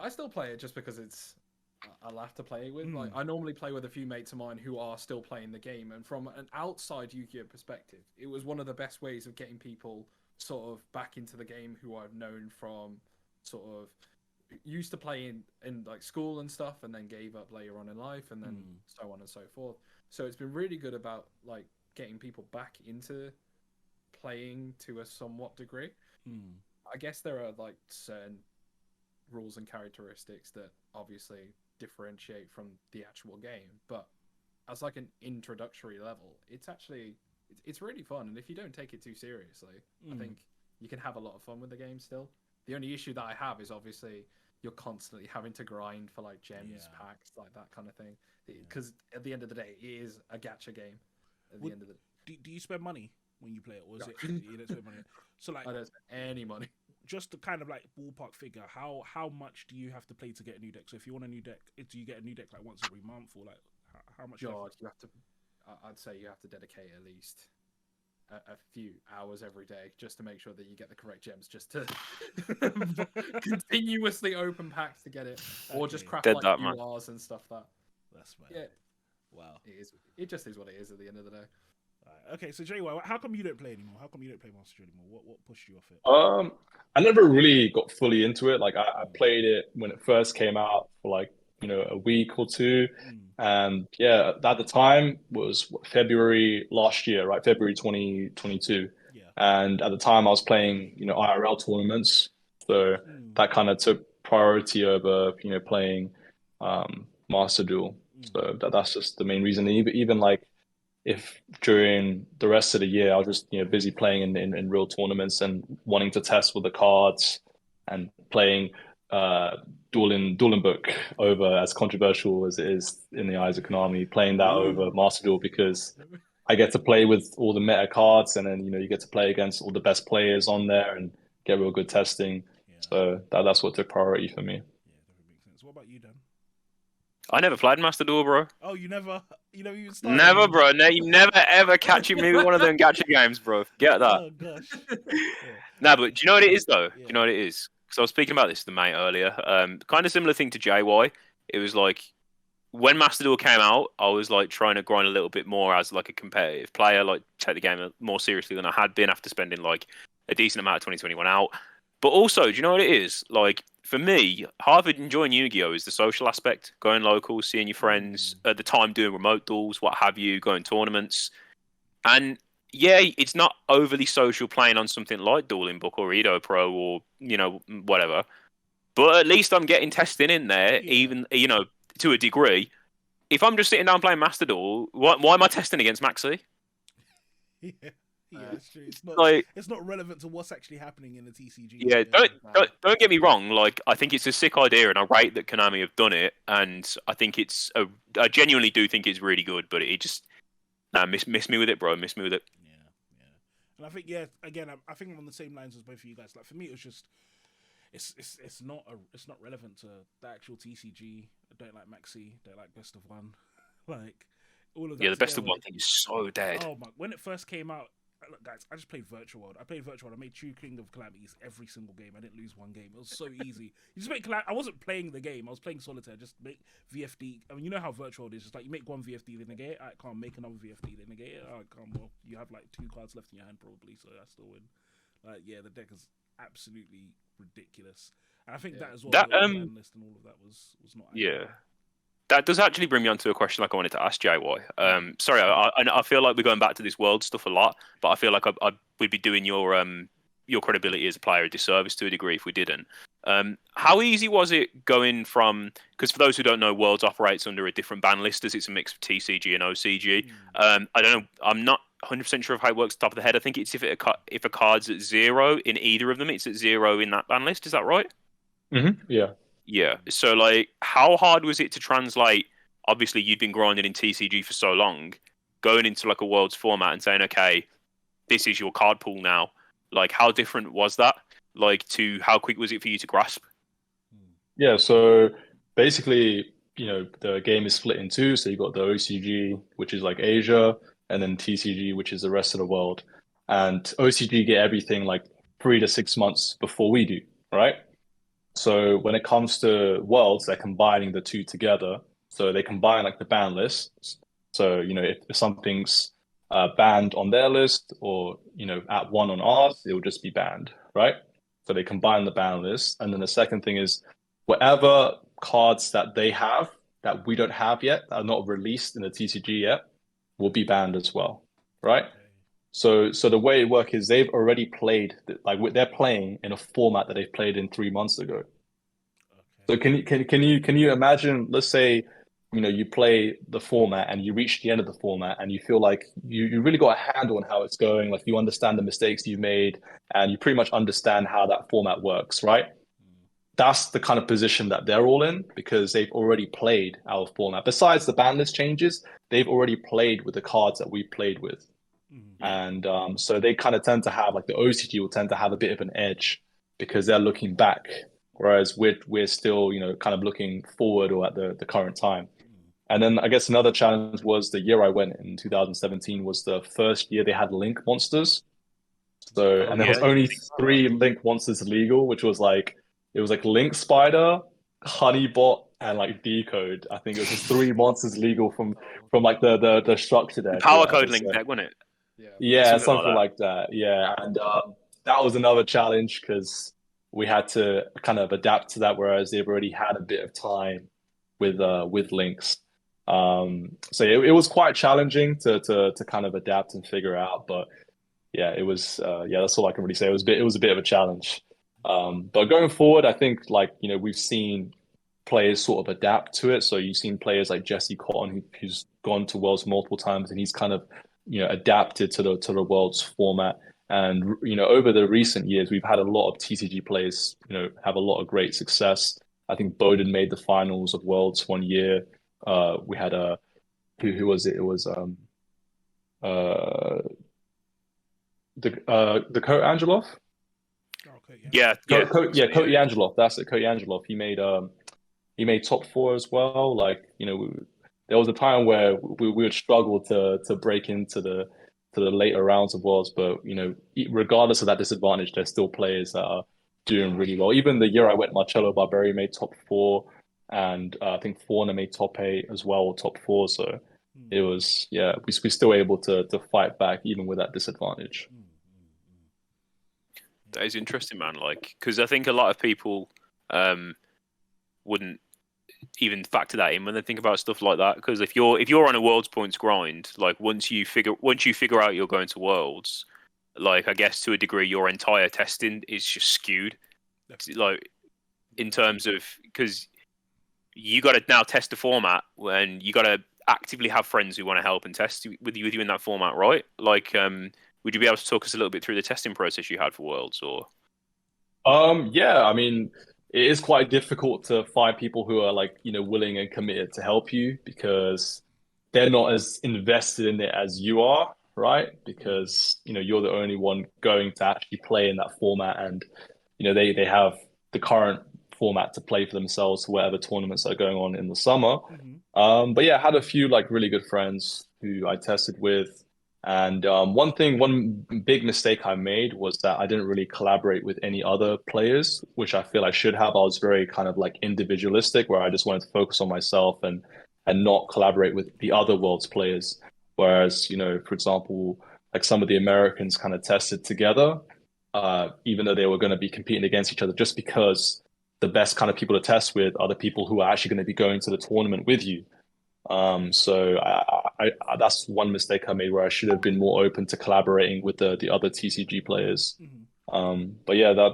I still play it just because I laugh to play it with. Like, I normally play with a few mates of mine who are still playing the game, and from an outside Yu-Gi-Oh perspective, it was one of the best ways of getting people sort of back into the game who I've known from sort of used to play in like school and stuff, and then gave up later on in life, and then so on and so forth. So it's been really good about like getting people back into playing to a somewhat degree. I guess there are like certain rules and characteristics that obviously differentiate from the actual game, but as like an introductory level, it's really fun. And if you don't take it too seriously, I think you can have a lot of fun with the game still. The only issue that I have is obviously you're constantly having to grind for like gems, packs, like that kind of thing. Because at the end of the day, it is a gacha game. At the end of the do you spend money when you play it, or is it you don't spend money? So like, I don't spend any money. Just to kind of like ballpark figure, how much do you have to play to get a new deck? So if you want a new deck, do you get a new deck like once every month, or like how much? God, you have to. I'd say you have to dedicate at least a few hours every day just to make sure that you get the correct gems, just to continuously open packs to get it, or just craft like URs and stuff. That's right. Yeah. Wow. It just is what it is at the end of the day. Okay, so Jay, how come you don't play anymore? How come you don't play Master Duel anymore? What pushed you off it? I never really got fully into it. Like, I played it when it first came out for like, a week or two. And yeah, at the time was February last year, right? February 2022. Yeah. And at the time I was playing, IRL tournaments. So that kind of took priority over, playing Master Duel. So that's just the main reason. Even like if during the rest of the year I was just, busy playing in real tournaments and wanting to test with the cards and playing Dueling Book over, as controversial as it is in the eyes of Konami, playing that over Master Duel, because I get to play with all the meta cards, and then you get to play against all the best players on there and get real good testing. So that's what took priority for me. Yeah, that makes sense. What about you, Dan? I never played Master Duel, bro. Oh, you never even started? Never, bro. No, you never ever catching me with one of them gacha games, bro. Get that. Oh gosh. Nah, but do you know what it is though? Do you know what it is? Because I was speaking about this to the mate earlier. Kind of similar thing to JY. It was like when Master Duel came out, I was like trying to grind a little bit more as like a competitive player, like take the game more seriously than I had been after spending like a decent amount of 2021 out. But also, do you know what it is? Like for me, half of enjoying Yu-Gi-Oh is the social aspect, going local, seeing your friends, at the time doing remote duels, what have you, going tournaments. And yeah, it's not overly social playing on something like Dueling Book or Edo Pro or, whatever. But at least I'm getting testing in there, even, to a degree. If I'm just sitting down playing Master Duel, why am I testing against Maxi? Yeah. Yeah, it's true. It's not Like, it's not relevant to what's actually happening in the TCG. yeah, don't get me wrong. Like, I think it's a sick idea, and I rate that Konami have done it, and I think I genuinely do think it's really good. But it just, miss me with it, bro. Miss me with it. Yeah, yeah. And I think, yeah, again, I think I'm on the same lines as both of you guys. Like, for me, it was just, it's not relevant to the actual TCG. I don't like Maxi. Don't like Best of One. Like, all of that. Yeah, the Best of together. One thing is so dead. Oh my! When it first came out, look, guys, I just played Virtual World. I played Virtual World. I made True King of Calamities every single game. I didn't lose one game. It was so easy. You just make I wasn't playing the game. I was playing solitaire. Just make VFD. I mean, you know how Virtual World is. Just like you make one VFD, then negate it. I can't make another VFD, then negate it. I can't. Well, you have like 2 cards left in your hand probably, so I still win. Like, yeah, the deck is absolutely ridiculous. And I think that as well. That the ban list and all of that was not. Yeah. That does actually bring me on to a question like I wanted to ask JY. Sorry, I feel like we're going back to this world stuff a lot, but I feel like we'd be doing your credibility as a player a disservice to a degree if we didn't. How easy was it going from? Because for those who don't know, Worlds operates under a different ban list as it's a mix of TCG and OCG. I don't know. I'm not 100% sure of how it works top of the head. I think it's if a card's at 0 in either of them, it's at 0 in that ban list. Is that right? Mm-hmm. Yeah. Yeah. So, like, how hard was it to translate? Obviously, you'd been grinding in TCG for so long, going into like a Worlds format and saying, okay, this is your card pool now. Like, how different was that? Like, to how quick was it for you to grasp? Yeah. So basically, the game is split in two. So you got the OCG, which is like Asia, and then TCG, which is the rest of the world. And OCG get everything like 3 to 6 months before we do, right? So when it comes to Worlds, they're combining the two together. So they combine like the ban lists. So, if something's banned on their list or, at 1 on ours, it will just be banned, right? So they combine the ban list. And then the second thing is whatever cards that they have that we don't have yet, that are not released in the TCG yet, will be banned as well, right? So the way it works is they've already played, like they're playing in a format that they've played in 3 months ago. So can you imagine? Let's say, you play the format and you reach the end of the format and you feel like you really got a handle on how it's going. Like you understand the mistakes you've made and you pretty much understand how that format works, right? That's the kind of position that they're all in because they've already played our format. Besides the ban list changes, they've already played with the cards that we played with. And so they kind of tend to have, like the OCG will tend to have a bit of an edge because they're looking back, whereas we're still, kind of looking forward or at the current time. And then I guess another challenge was the year I went in 2017 was the first year they had Link monsters. So and there was only 3 Link monsters legal, which was like it was like Link Spider, Honeybot, and like Decode. I think it was just 3 monsters legal from like the structure there. Power Code Link deck, wasn't it? Yeah, something like that. Yeah, and that was another challenge because we had to kind of adapt to that, whereas they've already had a bit of time with links. So it was quite challenging to kind of adapt and figure out, but yeah, it was that's all I can really say. It was a bit of a challenge. But going forward, I think we've seen players sort of adapt to it. So you've seen players like Jesse Cotton who's gone to Worlds multiple times and he's kind of adapted to the Worlds format. And over the recent years, we've had a lot of TCG players have a lot of great success. I think Bowden made the finals of Worlds one year. We had who was it? It was the Kote Angelov. Kote Angelov. That's it, Kote Angelov. He made top 4 as well. Like there was a time where we would struggle to break into the later rounds of Worlds, but regardless of that disadvantage, there's still players that are doing really well. Even the year I went, Marcello Barberi made top 4, and I think Fauna made top 8 as well, or top 4. So it was we're still able to fight back even with that disadvantage. That is interesting, man. Like, because I think a lot of people wouldn't even factor that in when they think about stuff like that. Because if you're on a Worlds points grind, like once you figure out you're going to Worlds, like I guess to a degree your entire testing is just skewed. Like in terms of because you got to now test the format and you got to actively have friends who want to help and test with you in that format, right? Like would you be able to talk us a little bit through the testing process you had for Worlds, or? Yeah, I mean, it is quite difficult to find people who are like, willing and committed to help you because they're not as invested in it as you are, right? Because, you're the only one going to actually play in that format and, they have the current format to play for themselves for whatever tournaments are going on in the summer. But yeah, I had a few like really good friends who I tested with. And one big mistake I made was that I didn't really collaborate with any other players, which I feel I should have. I was very kind of like individualistic, where I just wanted to focus on myself and not collaborate with the other world's players. Whereas, for example, like some of the Americans kind of tested together, even though they were going to be competing against each other, just because the best kind of people to test with are the people who are actually going to be going to the tournament with you. So I that's one mistake I made where I should have been more open to collaborating with the other TCG players. But yeah,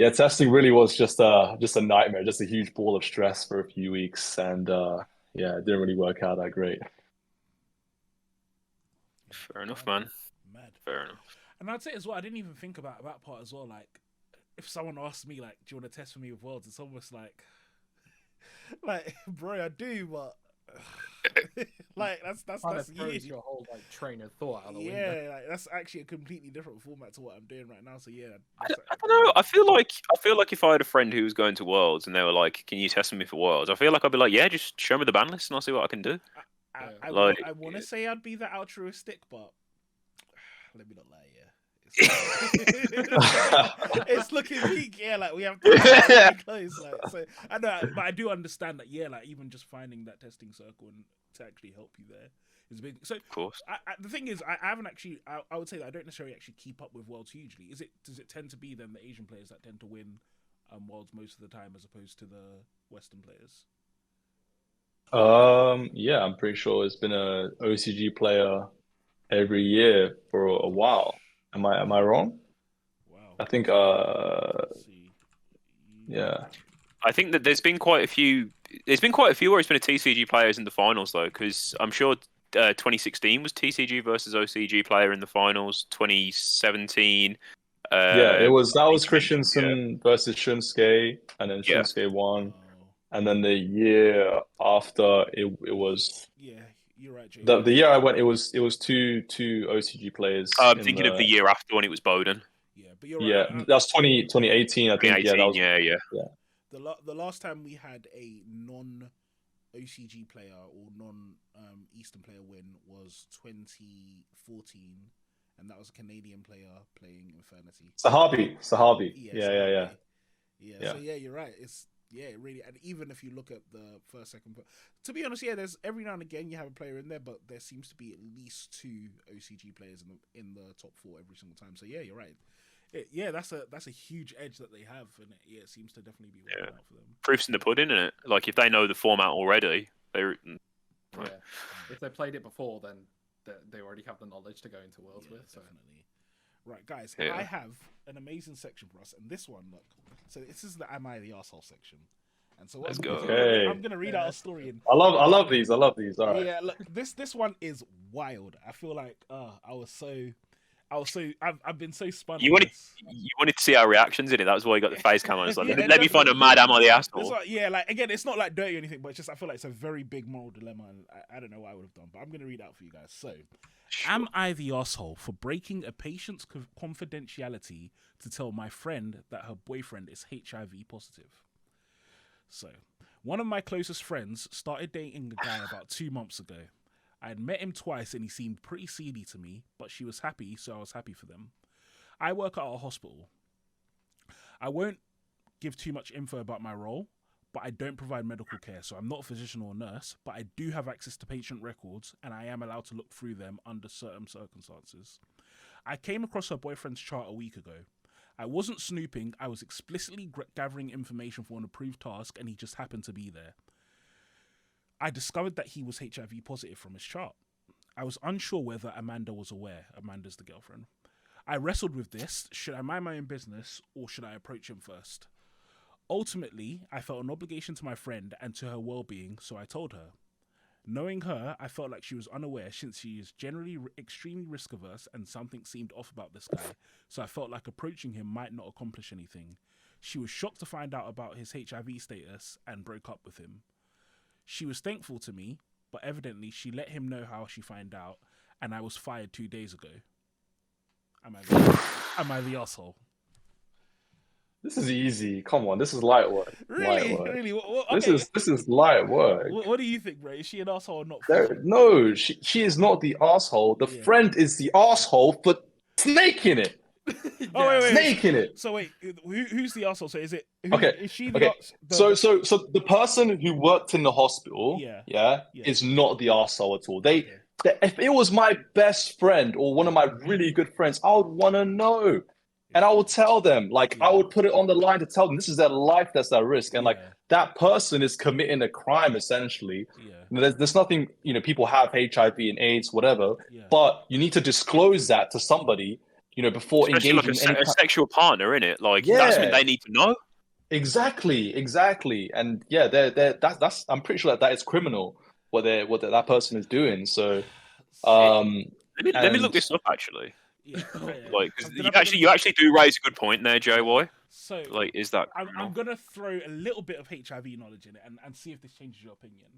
testing really was just a nightmare, just a huge ball of stress for a few weeks, and yeah, it didn't really work out that great. Fair enough, man. Mad. Fair enough. And I'd say as well, I didn't even think about that part as well. Like, if someone asked me, like, do you want to test for me with Worlds? It's almost like, bro, I do, but like that's throws your whole like train of thought out the window. Yeah, like, that's actually a completely different format to what I'm doing right now. So yeah, I don't know. I feel like if I had a friend who was going to Worlds and they were like, "Can you test me for Worlds?" I feel like I'd be like, "Yeah, just show me the ban list and I'll see what I can do." I want to say I'd be that altruistic, but let me not lie. Yeah. It's looking weak, yeah. Like we have to be close, like so. I know, but I do understand that, yeah. Like even just finding that testing circle and to actually help you there is big. So, of course, the thing is, I haven't actually. I would say that I don't necessarily actually keep up with Worlds hugely. Does it tend to be then the Asian players that tend to win Worlds most of the time as opposed to the Western players? Yeah, I'm pretty sure it's been a OCG player every year for a while. Am I wrong? Wow. I think Let's see. Yeah. I think that there's been quite a few where it's been a TCG players in the finals though, because I'm sure 2016 was TCG versus OCG player in the finals. 2017. Yeah, that was Christensen versus Shunsuke, and then Shunsuke won. And then the year after it was you're right, Jay. The year I went, it was two OCG players. I'm thinking of the year after when it was Bowden. Yeah, but you're right. Yeah, that's 2018. I think. Yeah, that was, yeah. The last time we had a non-OCG player or non-Eastern player win was 2014, and that was a Canadian player playing Infernity. Sahabi. Yeah. So yeah, you're right. It's really, and even if you look at the first, second, but to be honest, there's every now and again you have a player in there, but there seems to be at least two OCG players in the top four every single time. So yeah, you're right. That's a huge edge that they have, and it seems to definitely be working out for them. Proof's in the pudding, isn't it? Like if they know the format already, if they played it before, then they already have the knowledge to go into Worlds with. So. Definitely. Right, guys, I have an amazing section for us, and this one, look. So this is the "Am I the Arsehole" section, and so let's go. I'm gonna read out a story. I love these. All right. Yeah, look, this one is wild. I feel like I've been so spun. You wanted to see our reactions in it. That was why you got the face cam on. It's like, let me find a mad "Am I the Arsehole." Like again, it's not like dirty or anything, but it's just I feel like it's a very big moral dilemma, and I don't know what I would have done, but I'm gonna read out for you guys. So. Sure. Am I the arsehole for breaking a patient's confidentiality to tell my friend that her boyfriend is HIV positive? So, one of my closest friends started dating a guy about 2 months ago. I had met him twice and he seemed pretty seedy to me, but she was happy, so I was happy for them. I work at a hospital. I won't give too much info about my role, but I don't provide medical care, so I'm not a physician or nurse, but I do have access to patient records, and I am allowed to look through them under certain circumstances. I came across her boyfriend's chart a week ago. I wasn't snooping, I was explicitly gathering information for an approved task, and he just happened to be there. I discovered that he was HIV positive from his chart. I was unsure whether Amanda was aware. Amanda's the girlfriend. I wrestled with this. Should I mind my own business, or should I approach him first? Ultimately, I felt an obligation to my friend and to her well-being, so I told her. Knowing her, I felt like she was unaware since she is generally extremely risk averse and something seemed off about this guy, so I felt like approaching him might not accomplish anything. She was shocked to find out about his HIV status and broke up with him. She was thankful to me, but evidently she let him know how she found out, and I was fired 2 days ago. Am I the asshole? This is easy. Come on, this is light work. Really? Light work. Really? Okay. This is light work. What do you think, bro? Is she an asshole or not? No, she is not the asshole. The friend is the asshole for snaking it. Oh, wait. Snaking it. So wait, who's the asshole? So is it? Is she the? So the person who worked in the hospital, is not the asshole at all. If it was my best friend or one of my really good friends, I would want to know. And I would tell them, I would put it on the line to tell them this is their life that's at risk. And that person is committing a crime, essentially. Yeah. There's nothing, people have HIV and AIDS, whatever, but you need to disclose that to somebody, before especially engaging a sexual partner, in it. That's what they need to know. Exactly. And that's I'm pretty sure that is criminal, what that person is doing. So, let me look this up, actually. Yeah. Because you actually do raise a good point there, JY. So, is that? I'm gonna throw a little bit of HIV knowledge in it and see if this changes your opinion.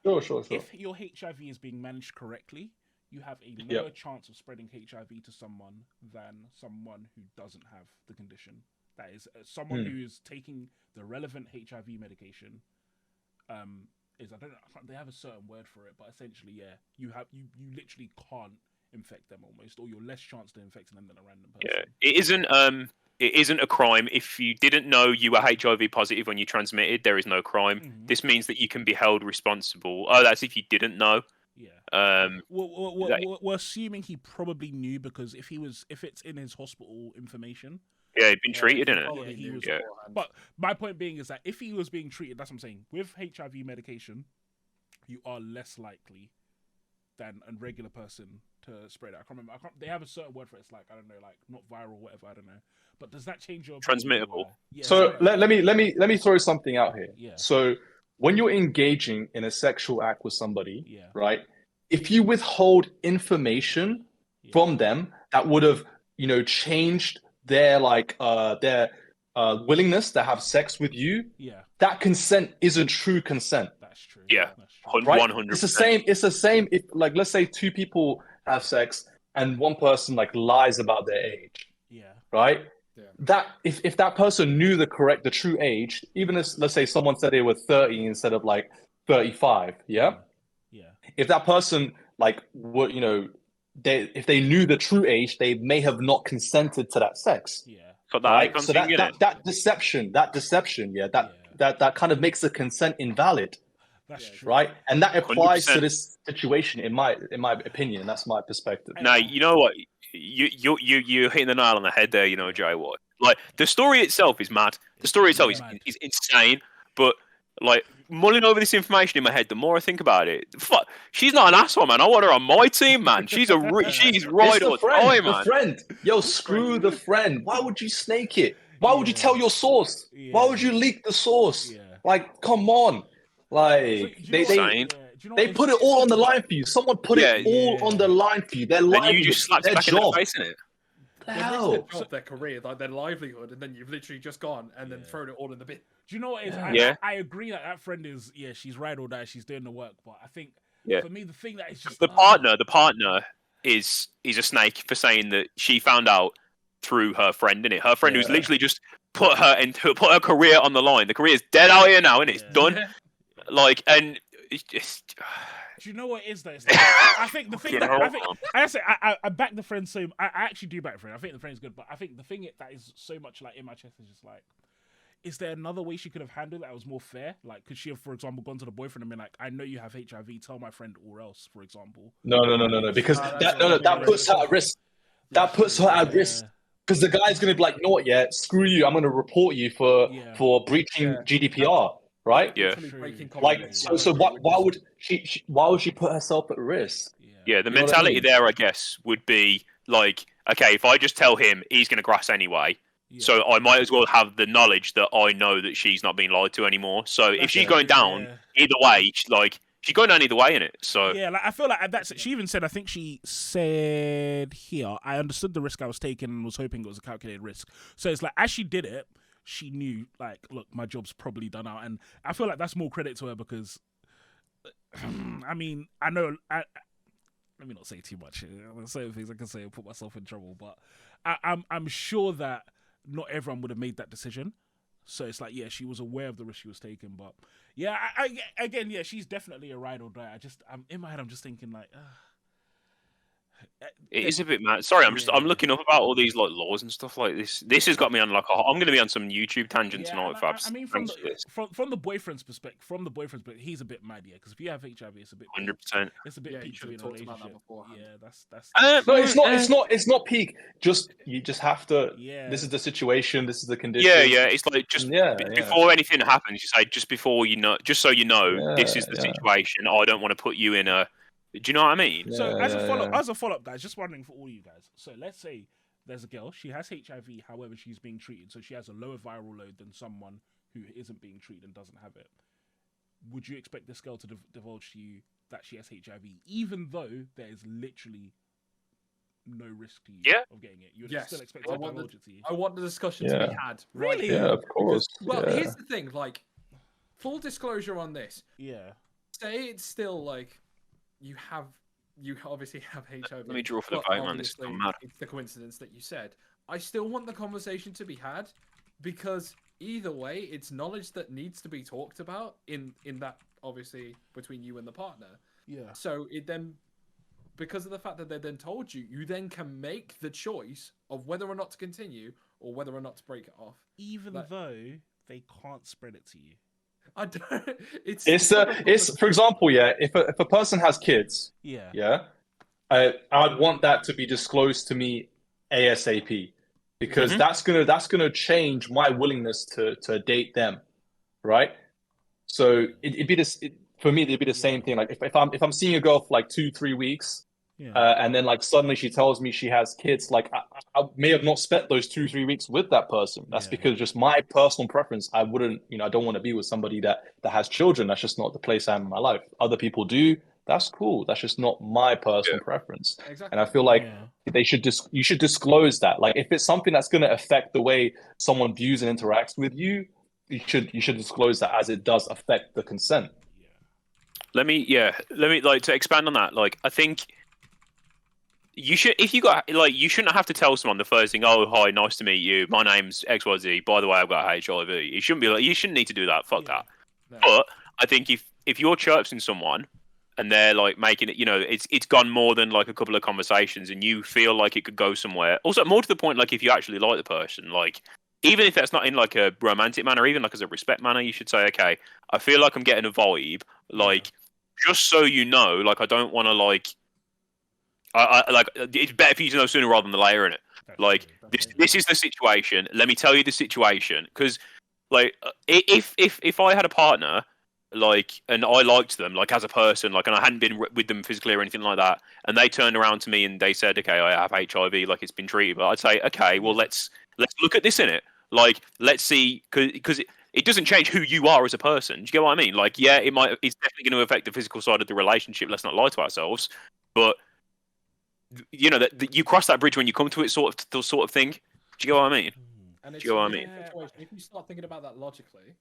Sure. If your HIV is being managed correctly, you have a lower chance of spreading HIV to someone than someone who doesn't have the condition. That is, someone who is taking the relevant HIV medication. Is I don't know. They have a certain word for it, but essentially, you literally can't infect them almost, or you're less chance to infect them than a random person. Yeah, it isn't a crime if you didn't know you were HIV positive when you transmitted. There is no crime. Mm-hmm. This means that you can be held responsible. Oh, that's if you didn't know. Yeah. We're assuming he probably knew, because if it's in his hospital information. Yeah, he'd been treated, innit? He was. But my point being is that if he was being treated, that's what I'm saying. With HIV medication, you are less likely than a regular person to spread it. I can't remember. They have a certain word for it. It's I don't know, not viral, whatever. I don't know. But does that change your transmittable? Yeah, so let me throw something out here. Yeah. So when you're engaging in a sexual act with somebody, right? If you withhold information from them that would have, changed their willingness to have sex with you, that consent isn't true consent. That's true. Yeah. Right? 100%. It's the same if let's say two people have sex and one person lies about their age. Yeah. Right? Yeah. That if that person knew the true age, even if let's say someone said they were 30 instead of 35, yeah? If that person if they knew the true age, they may have not consented to that sex. Yeah. So that deception, that kind of makes the consent invalid. That's true. Right? And that applies 100%. to this situation in my opinion. That's my perspective. Now, you know what? You're hitting the nail on the head there, JY. The story itself is mad. The story itself is insane, but mulling over this information in my head, the more I think about it, she's not an asshole, man. I want her on my team, man. She's right on time, man. The friend. Yo, screw the friend. Why would you snake it? Why would you tell your source? Why would you leak the source? Come on. They put it all on the line for you. Someone put it all on the line for you. Their livelihood, and you just slapped it back in the face, innit? Hell. Their career, their livelihood, and then you've literally just gone and then thrown it all in the bin. Do you know what it is? I agree that friend is, she's right or die, she's doing the work, but I think for me the thing that is just the partner is a snake for saying that she found out through her friend, innit? Her friend who's literally just put her career on the line. The career's dead out here now, and it's done. And it's just. Do you know what it is though? I think the thing I back the friend so I actually do back the friend. I think the friend's good, but I think the thing that is so much in my chest is just is there another way she could have handled it that was more fair? Could she have, for example, gone to the boyfriend and been like, I know you have HIV, tell my friend or else, for example? No, because that puts her at risk. That puts her at risk. Because the guy's gonna be like, no, screw you, I'm gonna report you for breaching GDPR. Right? Yeah. So why would she put herself at risk? Yeah, the mentality there, I guess, would be okay, if I just tell him, he's going to grass anyway. Yeah. So I might as well have the knowledge that I know that she's not being lied to anymore. So if she's going down, either way, she's going down either way in it. So yeah, like I feel like that's. She even said, I think she said here, I understood the risk I was taking and was hoping it was a calculated risk. So it's like as she did it, she knew like, look, my job's probably done out, and I feel like that's more credit to her because, I mean, I know. Let me not say too much. There's certain things I can say and put myself in trouble, but I'm sure that not everyone would have made that decision. So it's like, yeah, she was aware of the risk she was taking, but yeah, again, yeah, she's definitely a ride or die. I'm in my head, I'm just thinking like, it is a bit mad. Sorry, I'm looking up about all these like laws and stuff like this. This has got me on like I'm going to be on some YouTube tangent tonight, Fabs. I mean, from the boyfriend's perspective, he's a bit mad, yeah. Because if you have HIV, it's a bit 100%. It's a bit peak in a relationship. Yeah, that's. No, it's not peak. You just have to. Yeah. This is the situation. This is the condition. Yeah. It's like just before anything happens, you say just before you know, just so you know, this is the situation. I don't want to put you in a. Do you know what I mean? So as a follow up, guys, just wondering for all you guys. So let's say there's a girl, she has HIV, however she's being treated, so she has a lower viral load than someone who isn't being treated and doesn't have it. Would you expect this girl to divulge to you that she has HIV, even though there is literally no risk to you of getting it? You'd still expect her to divulge it to you. I want the discussion to be had. Really? Yeah, of course. Here's the thing, like, full disclosure on this. Yeah. Say it's still like. You obviously have HIV. Let me draw for the vote, man. This is mad. It's the coincidence that you said. I still want the conversation to be had because either way, it's knowledge that needs to be talked about in that obviously between you and the partner. Yeah. So it then, because of the fact that they then told you, you then can make the choice of whether or not to continue or whether or not to break it off. Even though they can't spread it to you. I don't. It's for example, if a person has kids, I'd want that to be disclosed to me ASAP because that's gonna change my willingness to date them, right? So it'd be this for me. It'd be the same thing. Like if I'm seeing a girl for like 2-3 weeks. And then like suddenly she tells me she has kids, like I may have not spent those 2-3 weeks with that person. That's because just my personal preference. I wouldn't, I don't want to be with somebody that has children. That's just not the place I am in my life. Other people do. That's cool. That's just not my personal preference. Exactly. And I feel like you should disclose that. Like if it's something that's going to affect the way someone views and interacts with you, you should disclose that as it does affect the consent. Let me like to expand on that. Like I think. You should, if you got you shouldn't have to tell someone the first thing. Oh, hi, nice to meet you. My name's XYZ. By the way, I've got HIV. You shouldn't be you shouldn't need to do that. Fuck that. No. But I think if you're chirping someone and they're like making it, it's gone more than like a couple of conversations, and you feel like it could go somewhere. Also, more to the point, like if you actually like the person, like even if that's not in like a romantic manner, even like as a respect manner, you should say, okay, I feel like I'm getting a vibe. Like just so you know, like I don't want to like. I like it's better for you to know sooner rather than later, innit? Like this is the situation. Let me tell you the situation, because like if I had a partner like and I liked them like as a person, like and I hadn't been with them physically or anything like that, and they turned around to me and they said, okay, I have HIV, like it's been treated, but I'd say, okay, well let's look at this in it. Like let's see, because it doesn't change who you are as a person. Do you get what I mean? Like it's definitely going to affect the physical side of the relationship. Let's not lie to ourselves, but. That you cross that bridge when you come to it, sort of thing. Do you get what I mean? And Do you get what I mean? If you start thinking about that logically,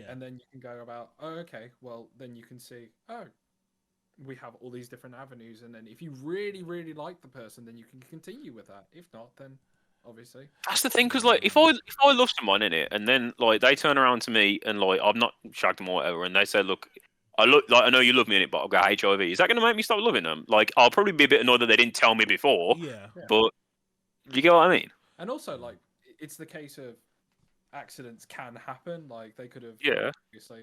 and then you can go about, oh, okay, well, then you can see, oh, we have all these different avenues, and then if you really, really like the person, then you can continue with that. If not, then obviously. That's the thing, because like if I love someone in it, and then like they turn around to me and like I've not shagged them or whatever, and they say, look. I know you love me in it, but I've got HIV. Is that going to make me stop loving them? Like, I'll probably be a bit annoyed that they didn't tell me before. Yeah. But do you get what I mean? And also, like, it's the case of accidents can happen. Like, they could have. Yeah. Obviously.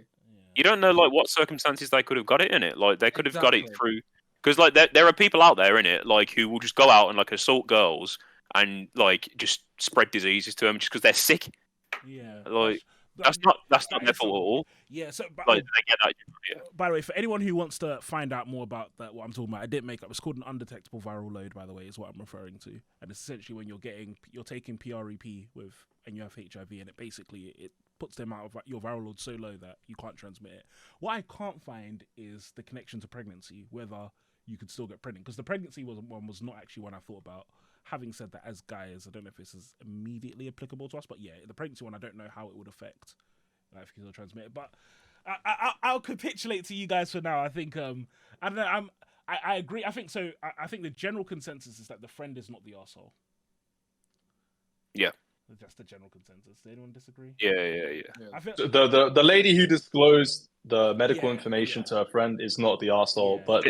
You don't know like what circumstances they could have got it in it. Like, they could have got it through. Because like there are people out there in it like who will just go out and like assault girls and like just spread diseases to them just because they're sick. Yeah. Like. That's not their fault at all. Yeah. So, Like they get that. Yeah. by the way, for anyone who wants to find out more about that, what I'm talking about, I didn't make up. It's called an undetectable viral load, by the way, is what I'm referring to. And it's essentially when you're taking PrEP and you have HIV, and it puts them out of your viral load so low that you can't transmit it. What I can't find is the connection to pregnancy, whether you could still get pregnant, because the pregnancy was not actually one I thought about. Having said that, as guys, I don't know if this is immediately applicable to us, but yeah, the pregnancy one, I don't know how it would affect if you can transmit it. But I'll capitulate to you guys for now. I think I don't know. I agree. I think so. I think the general consensus is that the friend is not the arsehole. Yeah. That's the general consensus. Does anyone disagree? Yeah. I think The lady who disclosed the medical information to her friend is not the arsehole, but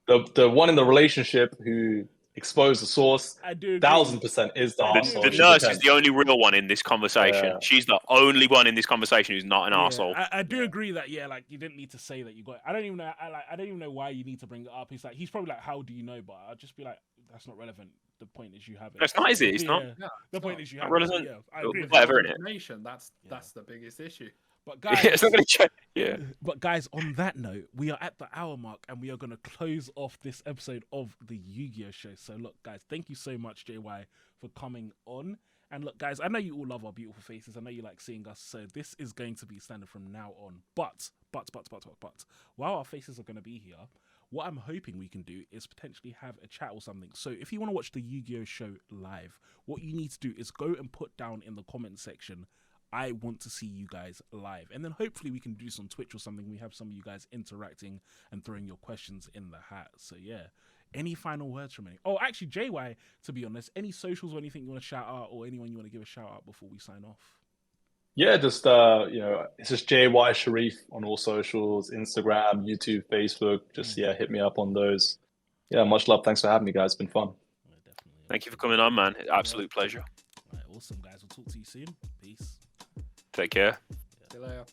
the one in the relationship who exposed the source, I do 1000% is the arsehole. The nurse is the only real one in this conversation. Yeah. She's the only one in this conversation who's not an arsehole. I do agree that like you didn't need to say that you got it. I don't even know why you need to bring it up. He's probably like, how do you know? But I'll just be like, that's not relevant. The point is you have it. It's not, is it? It's not. The point is you have relevant. it. Yeah, I agree. Whatever, innit? Information. That's the biggest issue. But guys, It's not going to change. Yeah. But guys, on that note, we are at the hour mark and we are going to close off this episode of the Yu-Gi-Oh show. So look, guys, thank you so much, JY, for coming on. And look, guys, I know you all love our beautiful faces. I know you like seeing us. So this is going to be standard from now on. But, while our faces are going to be here, what I'm hoping we can do is potentially have a chat or something. So if you want to watch the Yu-Gi-Oh show live, what you need to do is go and put down in the comment section, I want to see you guys live. And then hopefully we can do this on Twitch or something. We have some of you guys interacting and throwing your questions in the hat. So yeah, any final words from any? Oh, actually, JY, to be honest, any socials or anything you want to shout out or anyone you want to give a shout out before we sign off? Yeah, just it's just JY Sharif on all socials, Instagram, YouTube, Facebook. Just hit me up on those. Yeah, much love. Thanks for having me, guys. It's been fun. Yeah, definitely. Thank you for coming on, man. Absolute pleasure. All right, awesome, guys. We'll talk to you soon. Peace. Take care. See you later.